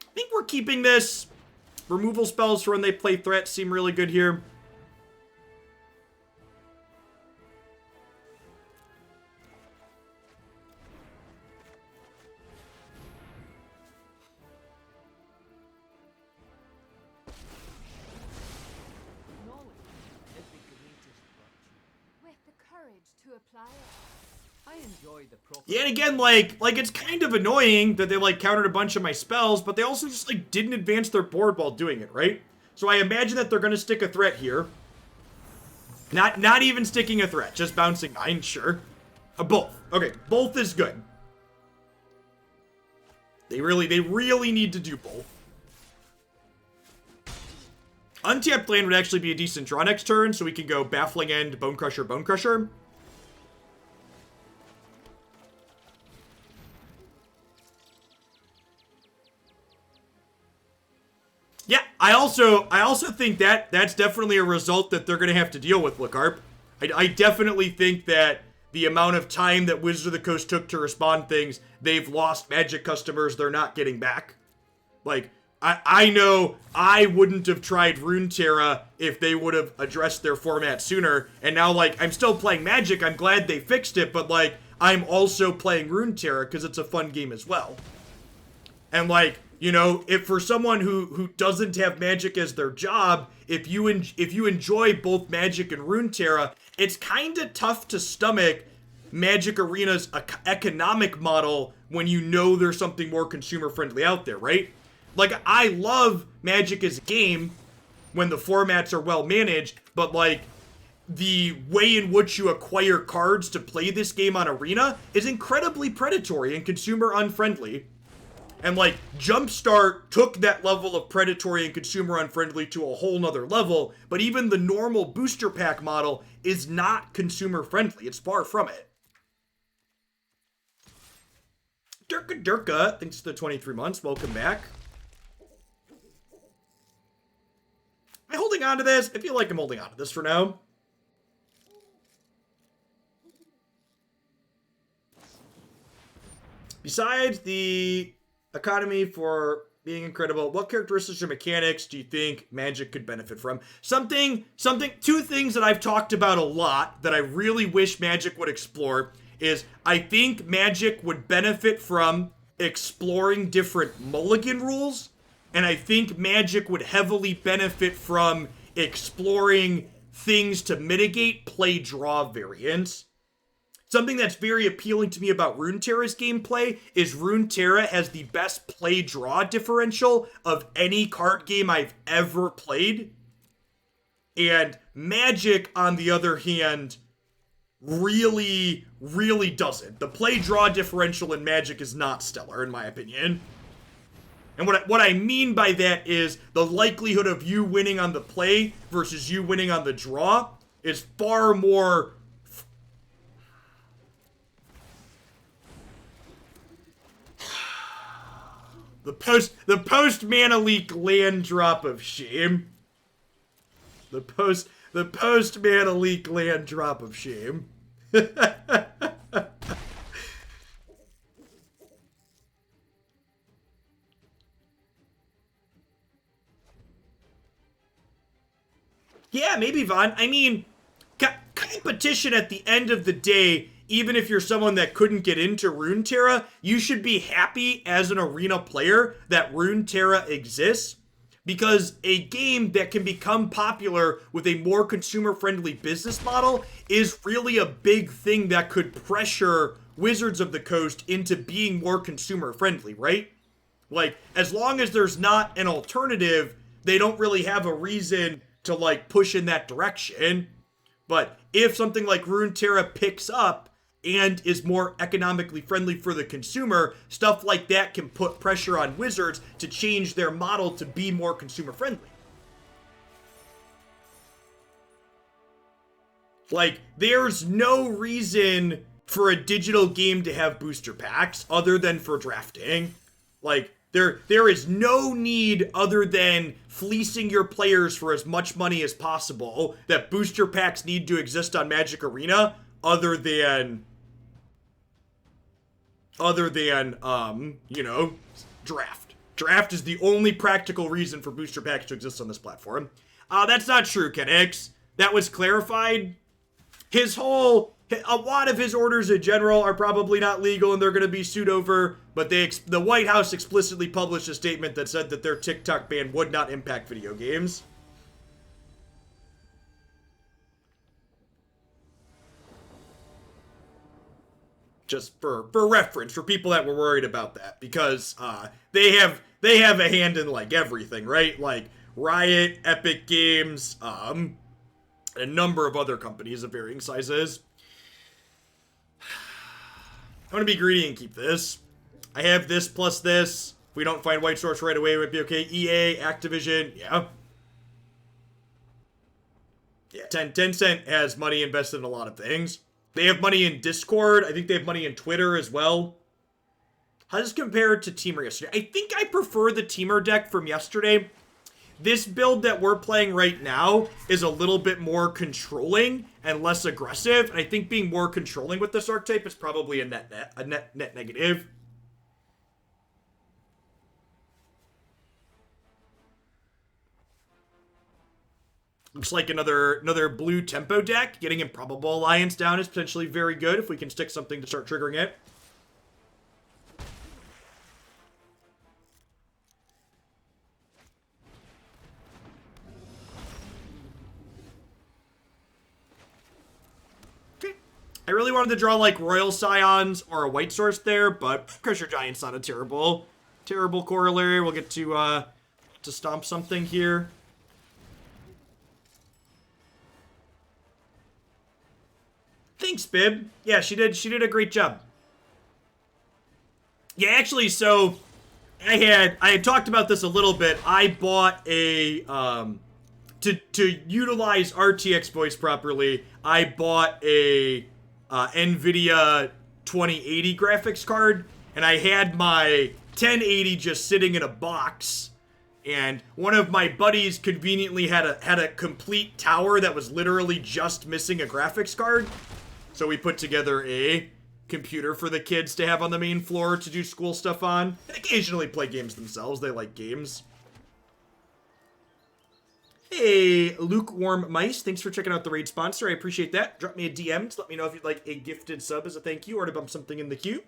I think we're keeping this. Removal spells for when they play threats seem really good here. With the courage to apply it. I enjoy the proper. Yeah, and again, like it's kind of annoying that they countered a bunch of my spells, but they also just didn't advance their board while doing it, right? So I imagine that they're gonna stick a threat here. Not even sticking a threat, just bouncing 9, sure. Both. Okay, both is good. They really need to do both. Untapped land would actually be a decent draw next turn, so we can go Baffling End, Bonecrusher, Bonecrusher. Yeah, I also think that's definitely a result that they're going to have to deal with, Lacarp. I definitely think that the amount of time that Wizards of the Coast took to respond things, they've lost Magic customers they're not getting back. Like, I know I wouldn't have tried Runeterra if they would have addressed their format sooner, and now, I'm still playing Magic, I'm glad they fixed it, but, I'm also playing Runeterra because it's a fun game as well. And, if for someone who doesn't have Magic as their job, if you enjoy both Magic and Runeterra, it's kind of tough to stomach Magic Arena's economic model when you know there's something more consumer friendly out there, right? Like, I love Magic as a game when the formats are well managed, but like, the way in which you acquire cards to play this game on Arena is incredibly predatory and consumer unfriendly. And like, Jumpstart took that level of predatory and consumer unfriendly to a whole nother level, but even the normal booster pack model is not consumer friendly. It's far from it. Durka Durka, thanks for the 23 months. Welcome back. Am I holding on to this? I feel like I'm holding on to this for now. Besides the economy for being incredible, what characteristics or mechanics do you think Magic could benefit from? Two things that I've talked about a lot that I really wish Magic would explore is I think Magic would benefit from exploring different mulligan rules, and I think Magic would heavily benefit from exploring things to mitigate play draw variance. Something that's very appealing to me about Runeterra's gameplay is Runeterra has the best play draw differential of any card game I've ever played. And Magic, on the other hand, really, really doesn't. The play draw differential in Magic is not stellar, in my opinion. And what I mean by that is the likelihood of you winning on the play versus you winning on the draw is far more... The post mana leak land drop of shame. The post mana leak land drop of shame. Yeah, maybe, Vaughn. I mean, competition at the end of the day, even if you're someone that couldn't get into Runeterra, you should be happy as an Arena player that Runeterra exists, because a game that can become popular with a more consumer-friendly business model is really a big thing that could pressure Wizards of the Coast into being more consumer-friendly, right? Like, as long as there's not an alternative, they don't really have a reason to, like, push in that direction. But if something like Runeterra picks up and is more economically friendly for the consumer, stuff like that can put pressure on Wizards to change their model to be more consumer friendly. Like, there's no reason for a digital game to have booster packs other than for drafting. Like, there is no need other than fleecing your players for as much money as possible that booster packs need to exist on Magic Arena other than you know, draft. Draft is the only practical reason for booster packs to exist on this platform. That's not true, Kenix. That was clarified. A lot of his orders in general are probably not legal and they're going to be sued over, but the White House explicitly published a statement that said that their TikTok ban would not impact video games. Just for reference, for people that were worried about that, because they have a hand in like everything, right? Like Riot, Epic Games, a number of other companies of varying sizes. I'm gonna be greedy and keep this. I have this plus this. If we don't find White Source right away, it would be okay. EA, Activision, yeah. Yeah, Tencent has money invested in a lot of things. They have money in Discord. I think they have money in Twitter as well. How does this compare to Teamer yesterday? I think I prefer the Teamer deck from yesterday. This build that we're playing right now is a little bit more controlling and less aggressive. And I think being more controlling with this archetype is probably a net negative. Looks like another blue tempo deck. Getting Improbable Alliance down is potentially very good if we can stick something to start triggering it. Okay. I really wanted to draw like Royal Scions or a White Source there, but Bonecrusher Giant's not a terrible terrible corollary. We'll get to stomp something here. Thanks, Bib. Yeah, she did a great job. Yeah, actually, so I had talked about this a little bit. I bought a to utilize RTX voice properly, I bought a NVIDIA 2080 graphics card, and I had my 1080 just sitting in a box. And one of my buddies conveniently had a complete tower that was literally just missing a graphics card. So we put together a computer for the kids to have on the main floor to do school stuff on, and occasionally play games themselves. They like games. Hey, Lukewarm Mice, thanks for checking out the raid sponsor. I appreciate that. Drop me a DM to let me know if you'd like a gifted sub as a thank you or to bump something in the queue.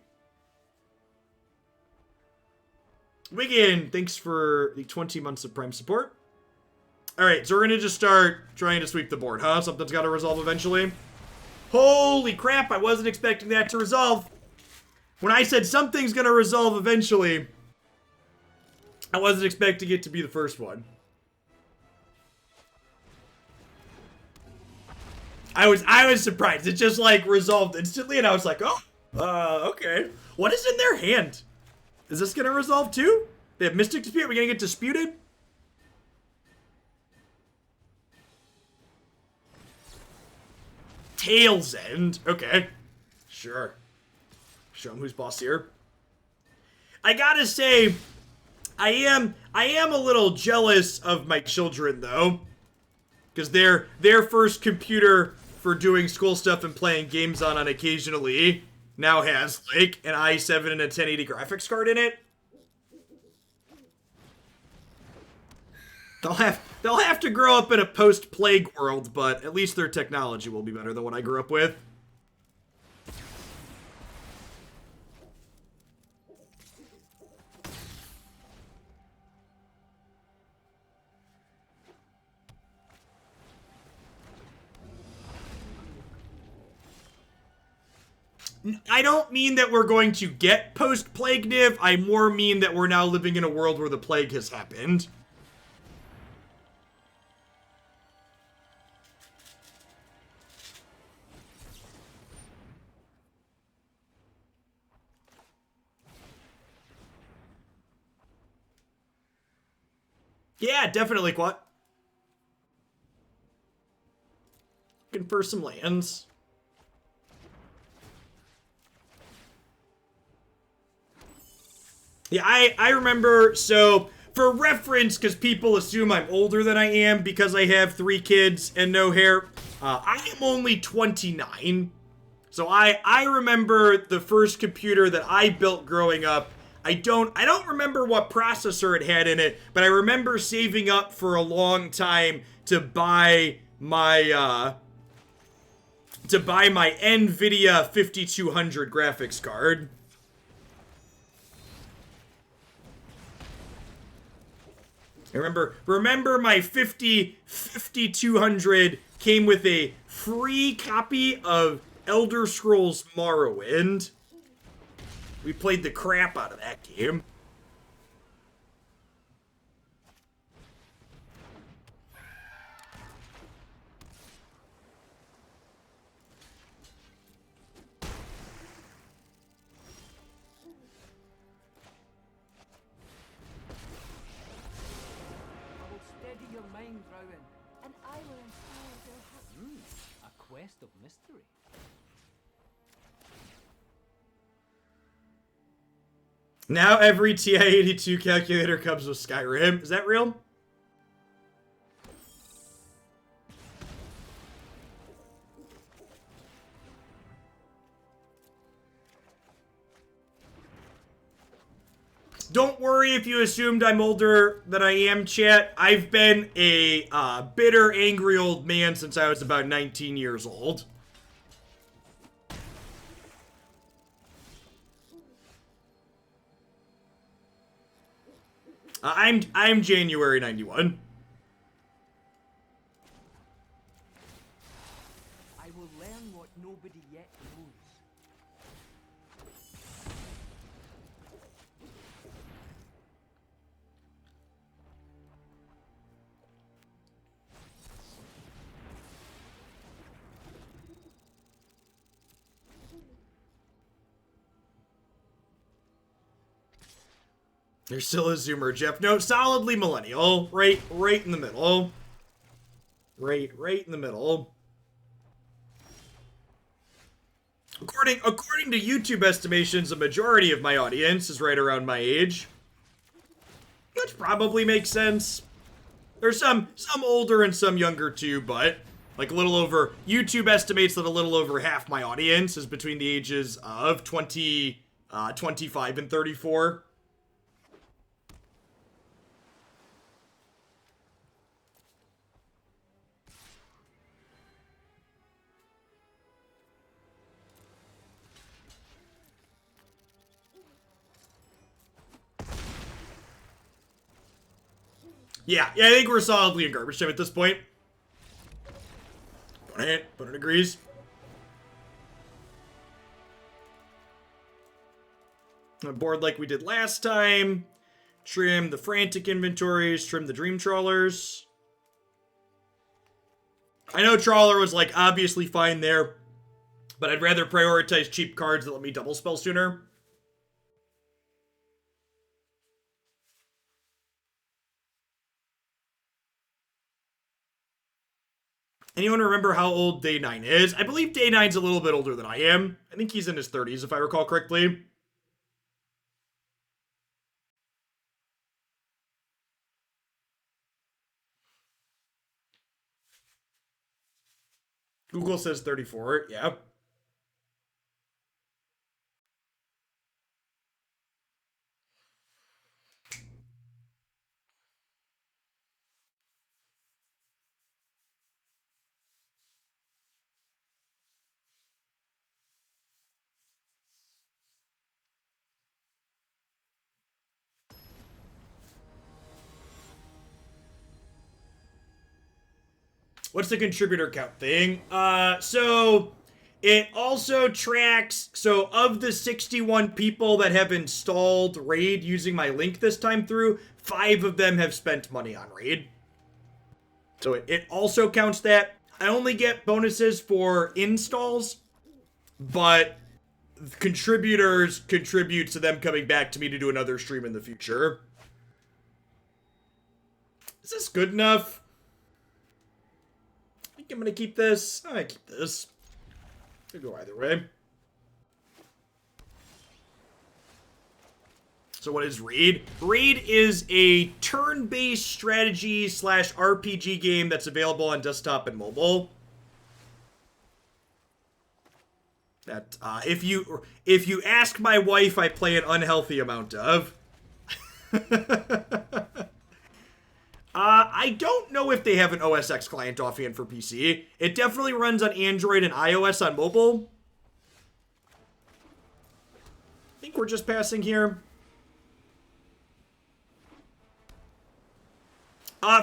Wigan, thanks for the 20 months of Prime support. Alright, so we're gonna just start trying to sweep the board, huh? Something's gotta resolve eventually. Holy crap, I wasn't expecting that to resolve. When I said something's gonna resolve eventually, I wasn't expecting it to be the first one. I was surprised. It just like resolved instantly and I was like, oh, okay. What is in their hand? Is this gonna resolve too? They have Mystic Dispute, we're gonna get disputed? Tail's End. Okay. Sure. Show them who's boss here. I gotta say, I am a little jealous of my children though. Because their first computer for doing school stuff and playing games on occasionally now has like an i7 and a 1080 graphics card in it. They'll have to grow up in a post-plague world, but at least their technology will be better than what I grew up with. I don't mean that we're going to get post-plague Niv, I more mean that we're now living in a world where the plague has happened. Yeah, definitely, Quat. Looking for some lands. Yeah, I remember, so, for reference, because people assume I'm older than I am because I have 3 kids and no hair, I am only 29. So I remember the first computer that I built growing up. I don't remember what processor it had in it, but I remember saving up for a long time to buy my NVIDIA 5200 graphics card. I remember my 5200 came with a free copy of Elder Scrolls Morrowind. We played the crap out of that game. And I will inspire your heart. A quest of mystery. Now every TI-82 calculator comes with Skyrim. Is that real? Don't worry if you assumed I'm older than I am, chat. I've been a bitter, angry old man since I was about 19 years old. I'm January 91. I will learn what nobody yet knows. There's still a Zoomer, Jeff. No, solidly millennial. Right in the middle. Right in the middle. According to YouTube estimations, a majority of my audience is right around my age. Which probably makes sense. There's some older and some younger too, but like a little over, YouTube estimates that a little over half my audience is between the ages of 25 and 34. Yeah, I think we're solidly in garbage time at this point. Opponent agrees. A board like we did last time. Trim the Frantic Inventories, trim the Dream Trawlers. I know Trawler was like obviously fine there, but I'd rather prioritize cheap cards that let me double spell sooner. Anyone remember how old Day 9 is? I believe Day 9's a little bit older than I am. I think he's in his 30s, if I recall correctly. Google says 34, yeah. What's the contributor count thing? So it also tracks, so of the 61 people that have installed Raid using my link this time through, 5 of them have spent money on Raid. So it also counts that. I only get bonuses for installs, but contributors contribute to them coming back to me to do another stream in the future. Is this good enough? I think I'm gonna keep this. I keep this. Could go either way. So what is Raid? Raid is a turn-based strategy / RPG game that's available on desktop and mobile. That if you ask my wife, I play an unhealthy amount of. I don't know if they have an OS X client offhand for PC. It definitely runs on Android and iOS on mobile. I think we're just passing here.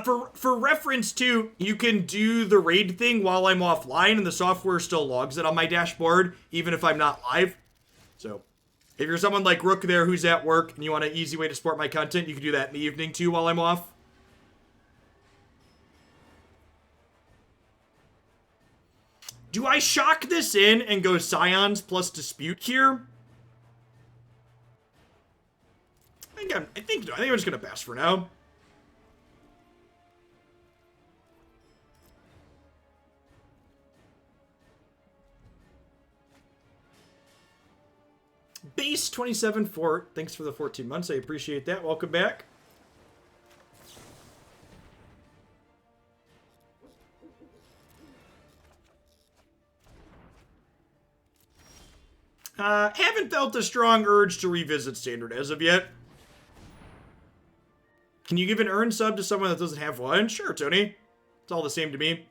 For reference too, you can do the raid thing while I'm offline, and the software still logs it on my dashboard, even if I'm not live. So, if you're someone like Rook there who's at work, and you want an easy way to support my content, you can do that in the evening too while I'm off. Do I shock this in and go Scions plus Dispute here? I think I'm just gonna pass for now. Base 27 Fort, thanks for the 14 months. I appreciate that. Welcome back. Haven't felt a strong urge to revisit Standard as of yet. Can you give an earn sub to someone that doesn't have one? Sure, Tony. It's all the same to me.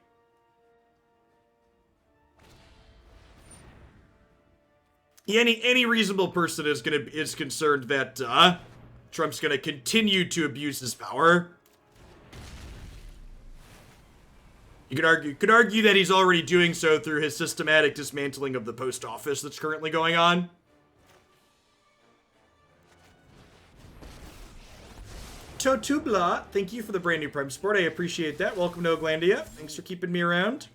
Any reasonable person is concerned that Trump's gonna continue to abuse his power. You could argue that he's already doing so through his systematic dismantling of the post office that's currently going on. Totubla, thank you for the brand new Prime support. I appreciate that. Welcome to Oglandia. Thanks for keeping me around.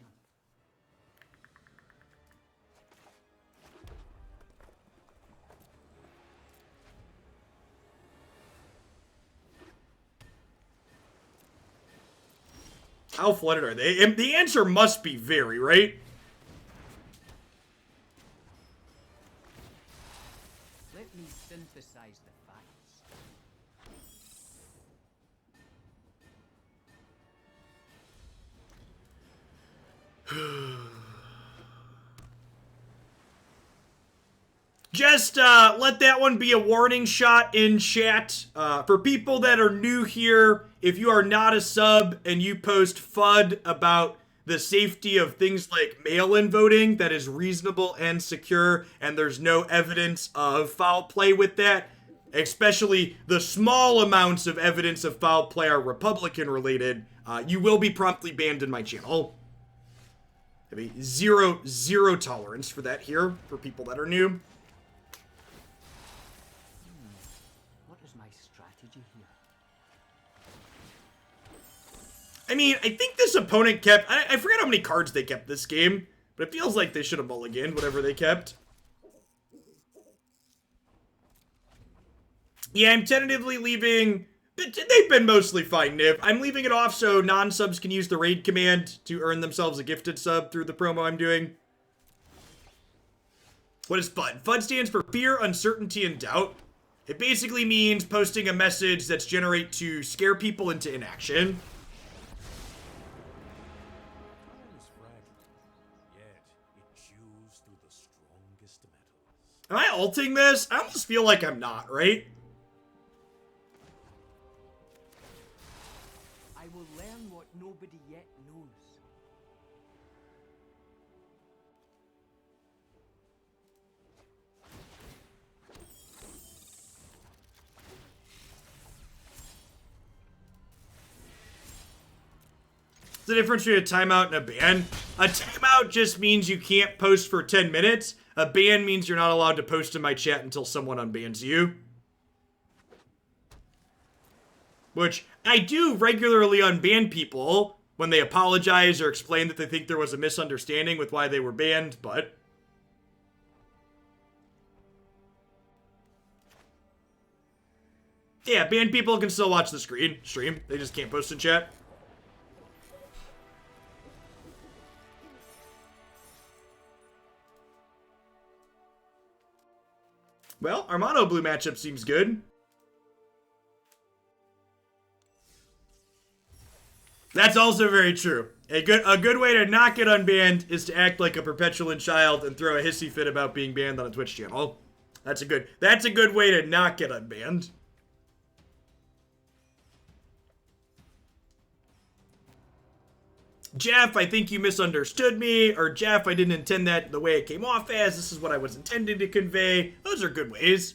How flooded are they? And the answer must be very, right? Let me synthesize the facts. Just let that one be a warning shot in chat. For people that are new here, if you are not a sub and you post FUD about the safety of things like mail-in voting that is reasonable and secure, and there's no evidence of foul play with that, especially the small amounts of evidence of foul play are Republican-related, you will be promptly banned in my channel. I have a zero tolerance for that here, for people that are new. My strategy here. I mean, I think this opponent kept... I forget how many cards they kept this game, but it feels like they should have mulliganed whatever they kept. Yeah, I'm tentatively leaving... They've been mostly fine, Niv. I'm leaving it off so non-subs can use the raid command to earn themselves a gifted sub through the promo I'm doing. What is FUD? FUD stands for Fear, Uncertainty, and Doubt. It basically means posting a message that's generate to scare people into inaction. Is fragile, yet it chews through the strongest metals. Am I ulting this? I almost feel like I'm not, right? I will learn what nobody yet knows. The difference between a timeout and a ban. A timeout just means you can't post for 10 minutes. A ban means you're not allowed to post in my chat until someone unbans you. Which, I do regularly unban people when they apologize or explain that they think there was a misunderstanding with why they were banned, but... yeah, banned people can still watch the stream. They just can't post in chat. Well, our mono blue matchup seems good. That's also very true. A good way to not get unbanned is to act like a perpetulant child and throw a hissy fit about being banned on a Twitch channel. That's a good way to not get unbanned. Jeff, I think you misunderstood me, or Jeff, I didn't intend that the way it came off as. This is what I was intending to convey. Those are good ways.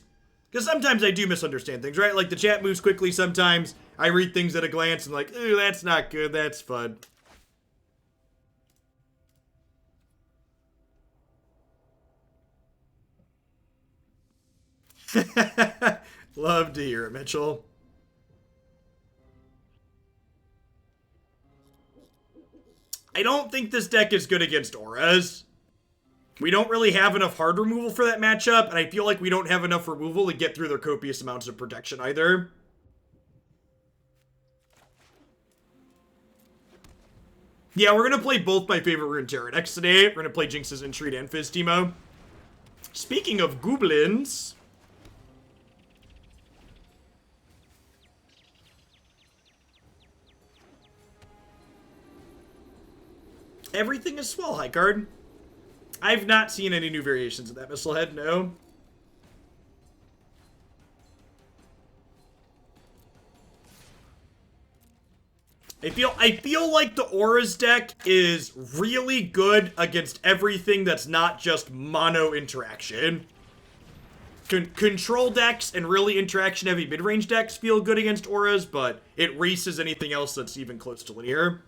Because sometimes I do misunderstand things, right? Like the chat moves quickly sometimes. I read things at a glance and like, ooh, that's not good, that's fun. Love to hear it, Mitchell. I don't think this deck is good against auras. We don't really have enough hard removal for that matchup, and I feel like we don't have enough removal to get through their copious amounts of protection either. Yeah, we're gonna play both my favorite Rune Terror decks today. We're gonna play Jinx's Entreat and Fizz Teemo. Speaking of goblins... everything is swell, high card. I've not seen any new variations of that Missile Head, no. I feel like the Auras deck is really good against everything that's not just mono interaction. Control decks and really interaction-heavy mid-range decks feel good against Auras, but it races anything else that's even close to linear.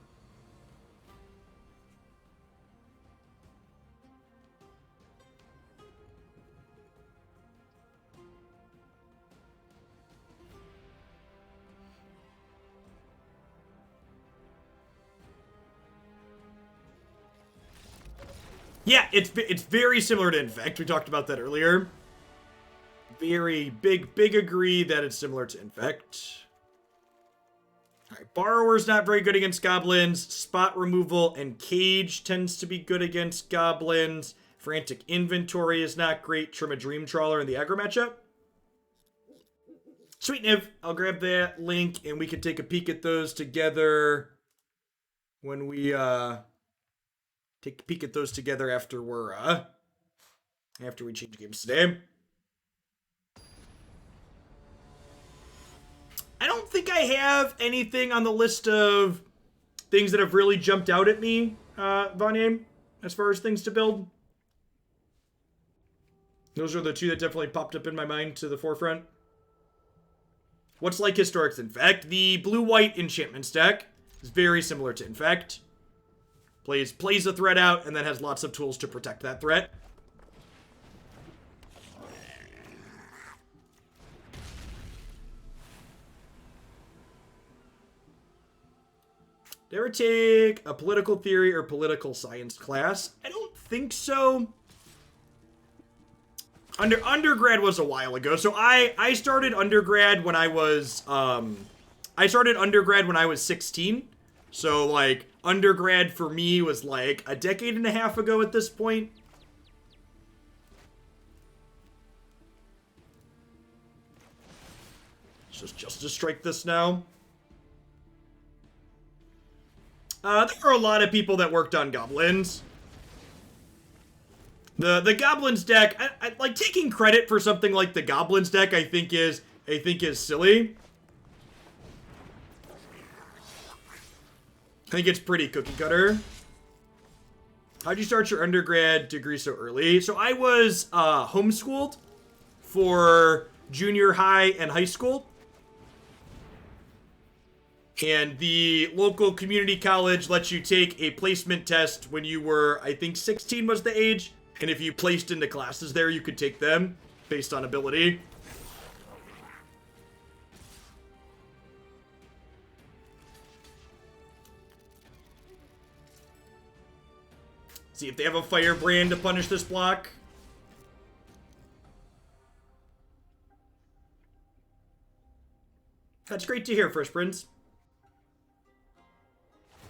Yeah, it's very similar to Infect. We talked about that earlier. Very big agree that it's similar to Infect. Alright, Borrower's not very good against goblins. Spot removal and cage tends to be good against goblins. Frantic Inventory is not great. Trim a Dream Trawler in the aggro matchup. Sweet Niv, I'll grab that link and we can take a peek at those together when we take a peek at those together after we change games today. I don't think I have anything on the list of things that have really jumped out at me, Vanya, as far as things to build. Those are the two that definitely popped up in my mind to the forefront. What's like Historics Infect? The blue-white enchantments deck is very similar to Infect. Plays a threat out and then has lots of tools to protect that threat. Did I ever take a political theory or political science class? I don't think so. Undergrad was a while ago. So I started undergrad when I was 16. So like undergrad for me was like a decade and a half ago at this point. Just to strike this now. There are a lot of people that worked on goblins. The goblins deck, I like taking credit for something like the goblins deck. I think is silly. I think it's pretty cookie cutter. How'd you start your undergrad degree so early? So I was homeschooled for junior high and high school. And the local community college lets you take a placement test when you were, I think 16 was the age. And if you placed into classes there, you could take them based on ability. See if they have a firebrand to punish this block. That's great to hear, First Prince.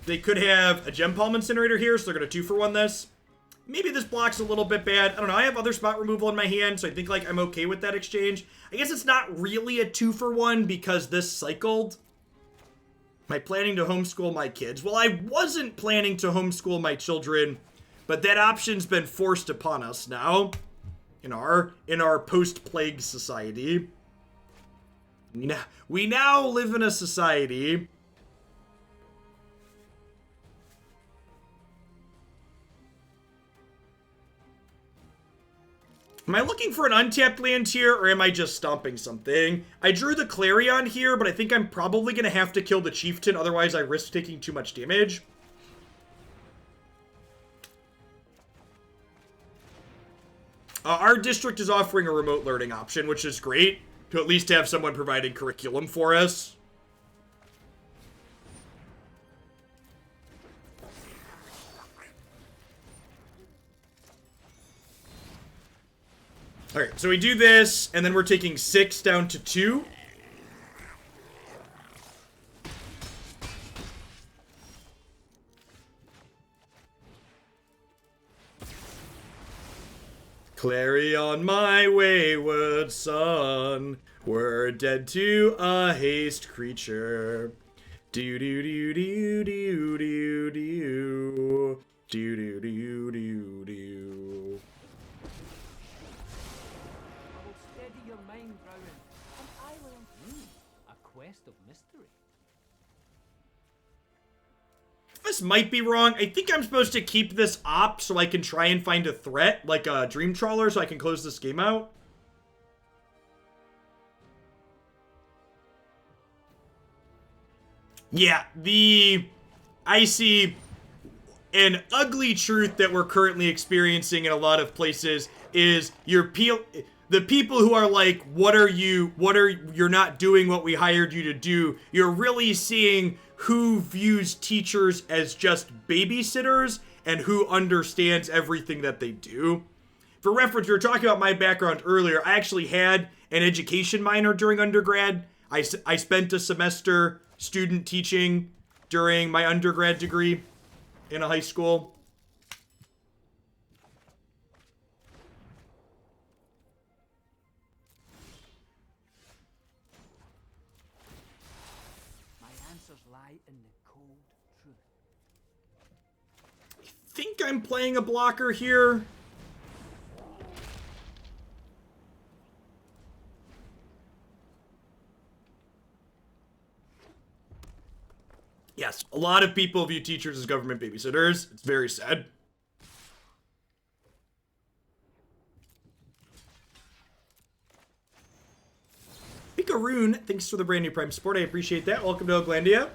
They could have a Gem Palm Incinerator here, so they're going to 2-for-1 this. Maybe this block's a little bit bad. I don't know. I have other spot removal in my hand, so I think like I'm okay with that exchange. I guess it's not really a 2-for-1 because this cycled. Am I planning to homeschool my kids? Well, I wasn't planning to homeschool my children, but that option's been forced upon us now in our post-plague society. We now live in a society. Am I looking for an untapped land here, or am I just stomping something? I drew the Clarion here, but I think I'm probably going to have to kill the Chieftain, otherwise I risk taking too much damage. Our district is offering a remote learning option, which is great, to at least have someone providing curriculum for us. Alright, so we do this, and then we're taking 6 down to 2. Clarion, my wayward son, we're dead to a haste creature. Do do do do do do do do do do do do. I will steady your mind, Rowan, and I will. A quest of mystery. This might be wrong. I think I'm supposed to keep this op so I can try and find a threat, like a Dream Trawler, so I can close this game out. Yeah, I see an ugly truth that we're currently experiencing in a lot of places is the people who are like, you're not doing what we hired you to do. You're really seeing who views teachers as just babysitters and who understands everything that they do. For reference, we were talking about my background earlier. I actually had an education minor during undergrad. I spent a semester student teaching during my undergrad degree in a high school. My answers lie in the cold truth. I think I'm playing a blocker here. Yes, a lot of people view teachers as government babysitters. It's very sad. Pikaroon, thanks for the brand new Prime support. I appreciate that. Welcome to Oglandia.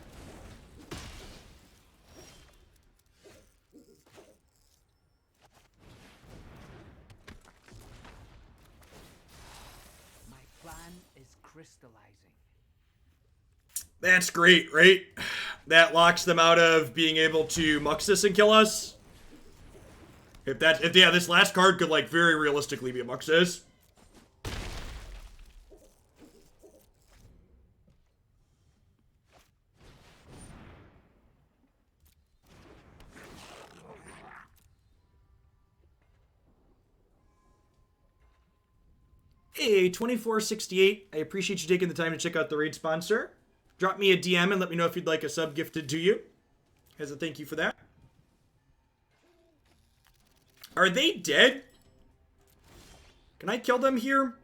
My plan is crystallizing. That's great, right? That locks them out of being able to Muxus and kill us. If yeah, this last card could like very realistically be a Muxus. Hey, 2468. I appreciate you taking the time to check out the raid sponsor. Drop me a DM and let me know if you'd like a sub gifted to you. As a thank you for that. Are they dead? Can I kill them here?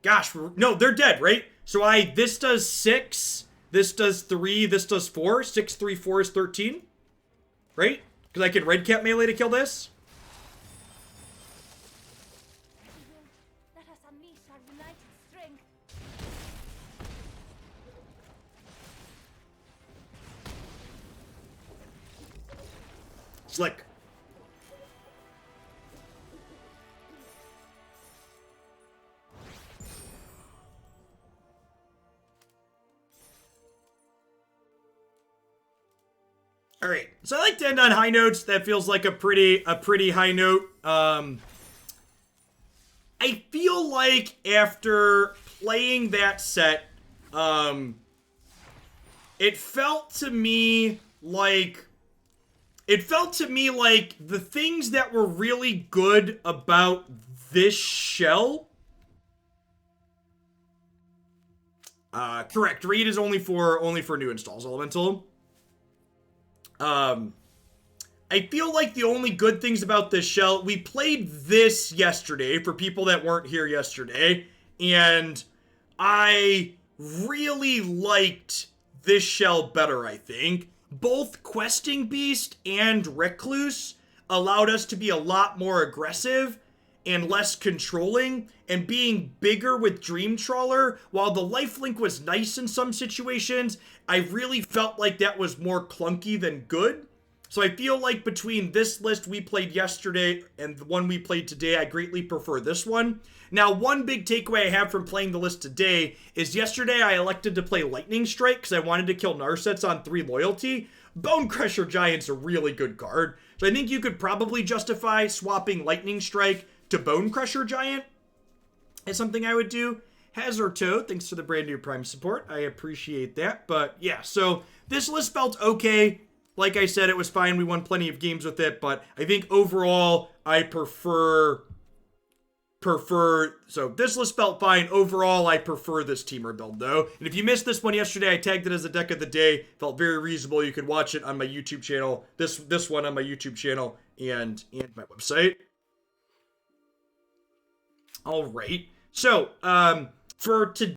Gosh, no, they're dead, right? So this does 6, this does 3, this does 4. 6, 3, 4 is 13. Right? Because I can Redcap Melee to kill this. Let us unleash our united strength. Slick. All right, so I like to end on high notes. That feels like a pretty high note. I feel like after playing that set, it felt to me like the things that were really good about this shell. Correct. Read is only for new installs. Elemental. I feel like the only good things about this shell, we played this yesterday for people that weren't here yesterday, and I really liked this shell better, I think. Both Questing Beast and Recluse allowed us to be a lot more aggressive and less controlling, and being bigger with Dream Trawler, while the lifelink was nice in some situations, I really felt like that was more clunky than good. So I feel like between this list we played yesterday and the one we played today, I greatly prefer this one. Now, one big takeaway I have from playing the list today is yesterday I elected to play Lightning Strike because I wanted to kill Narsets on 3 loyalty. Bonecrusher Giant's a really good card. So I think you could probably justify swapping Lightning Strike to Bonecrusher Giant is something I would do. Hazardo, thanks for the brand new Prime support. I appreciate that. But yeah, so this list felt okay. Like I said, it was fine. We won plenty of games with it, but I think overall I prefer. So this list felt fine. Overall, I prefer this teamer build though. And if you missed this one yesterday, I tagged it as a deck of the day. Felt very reasonable. You could watch it on my YouTube channel. This one on my YouTube channel and my website. All right. So, for today.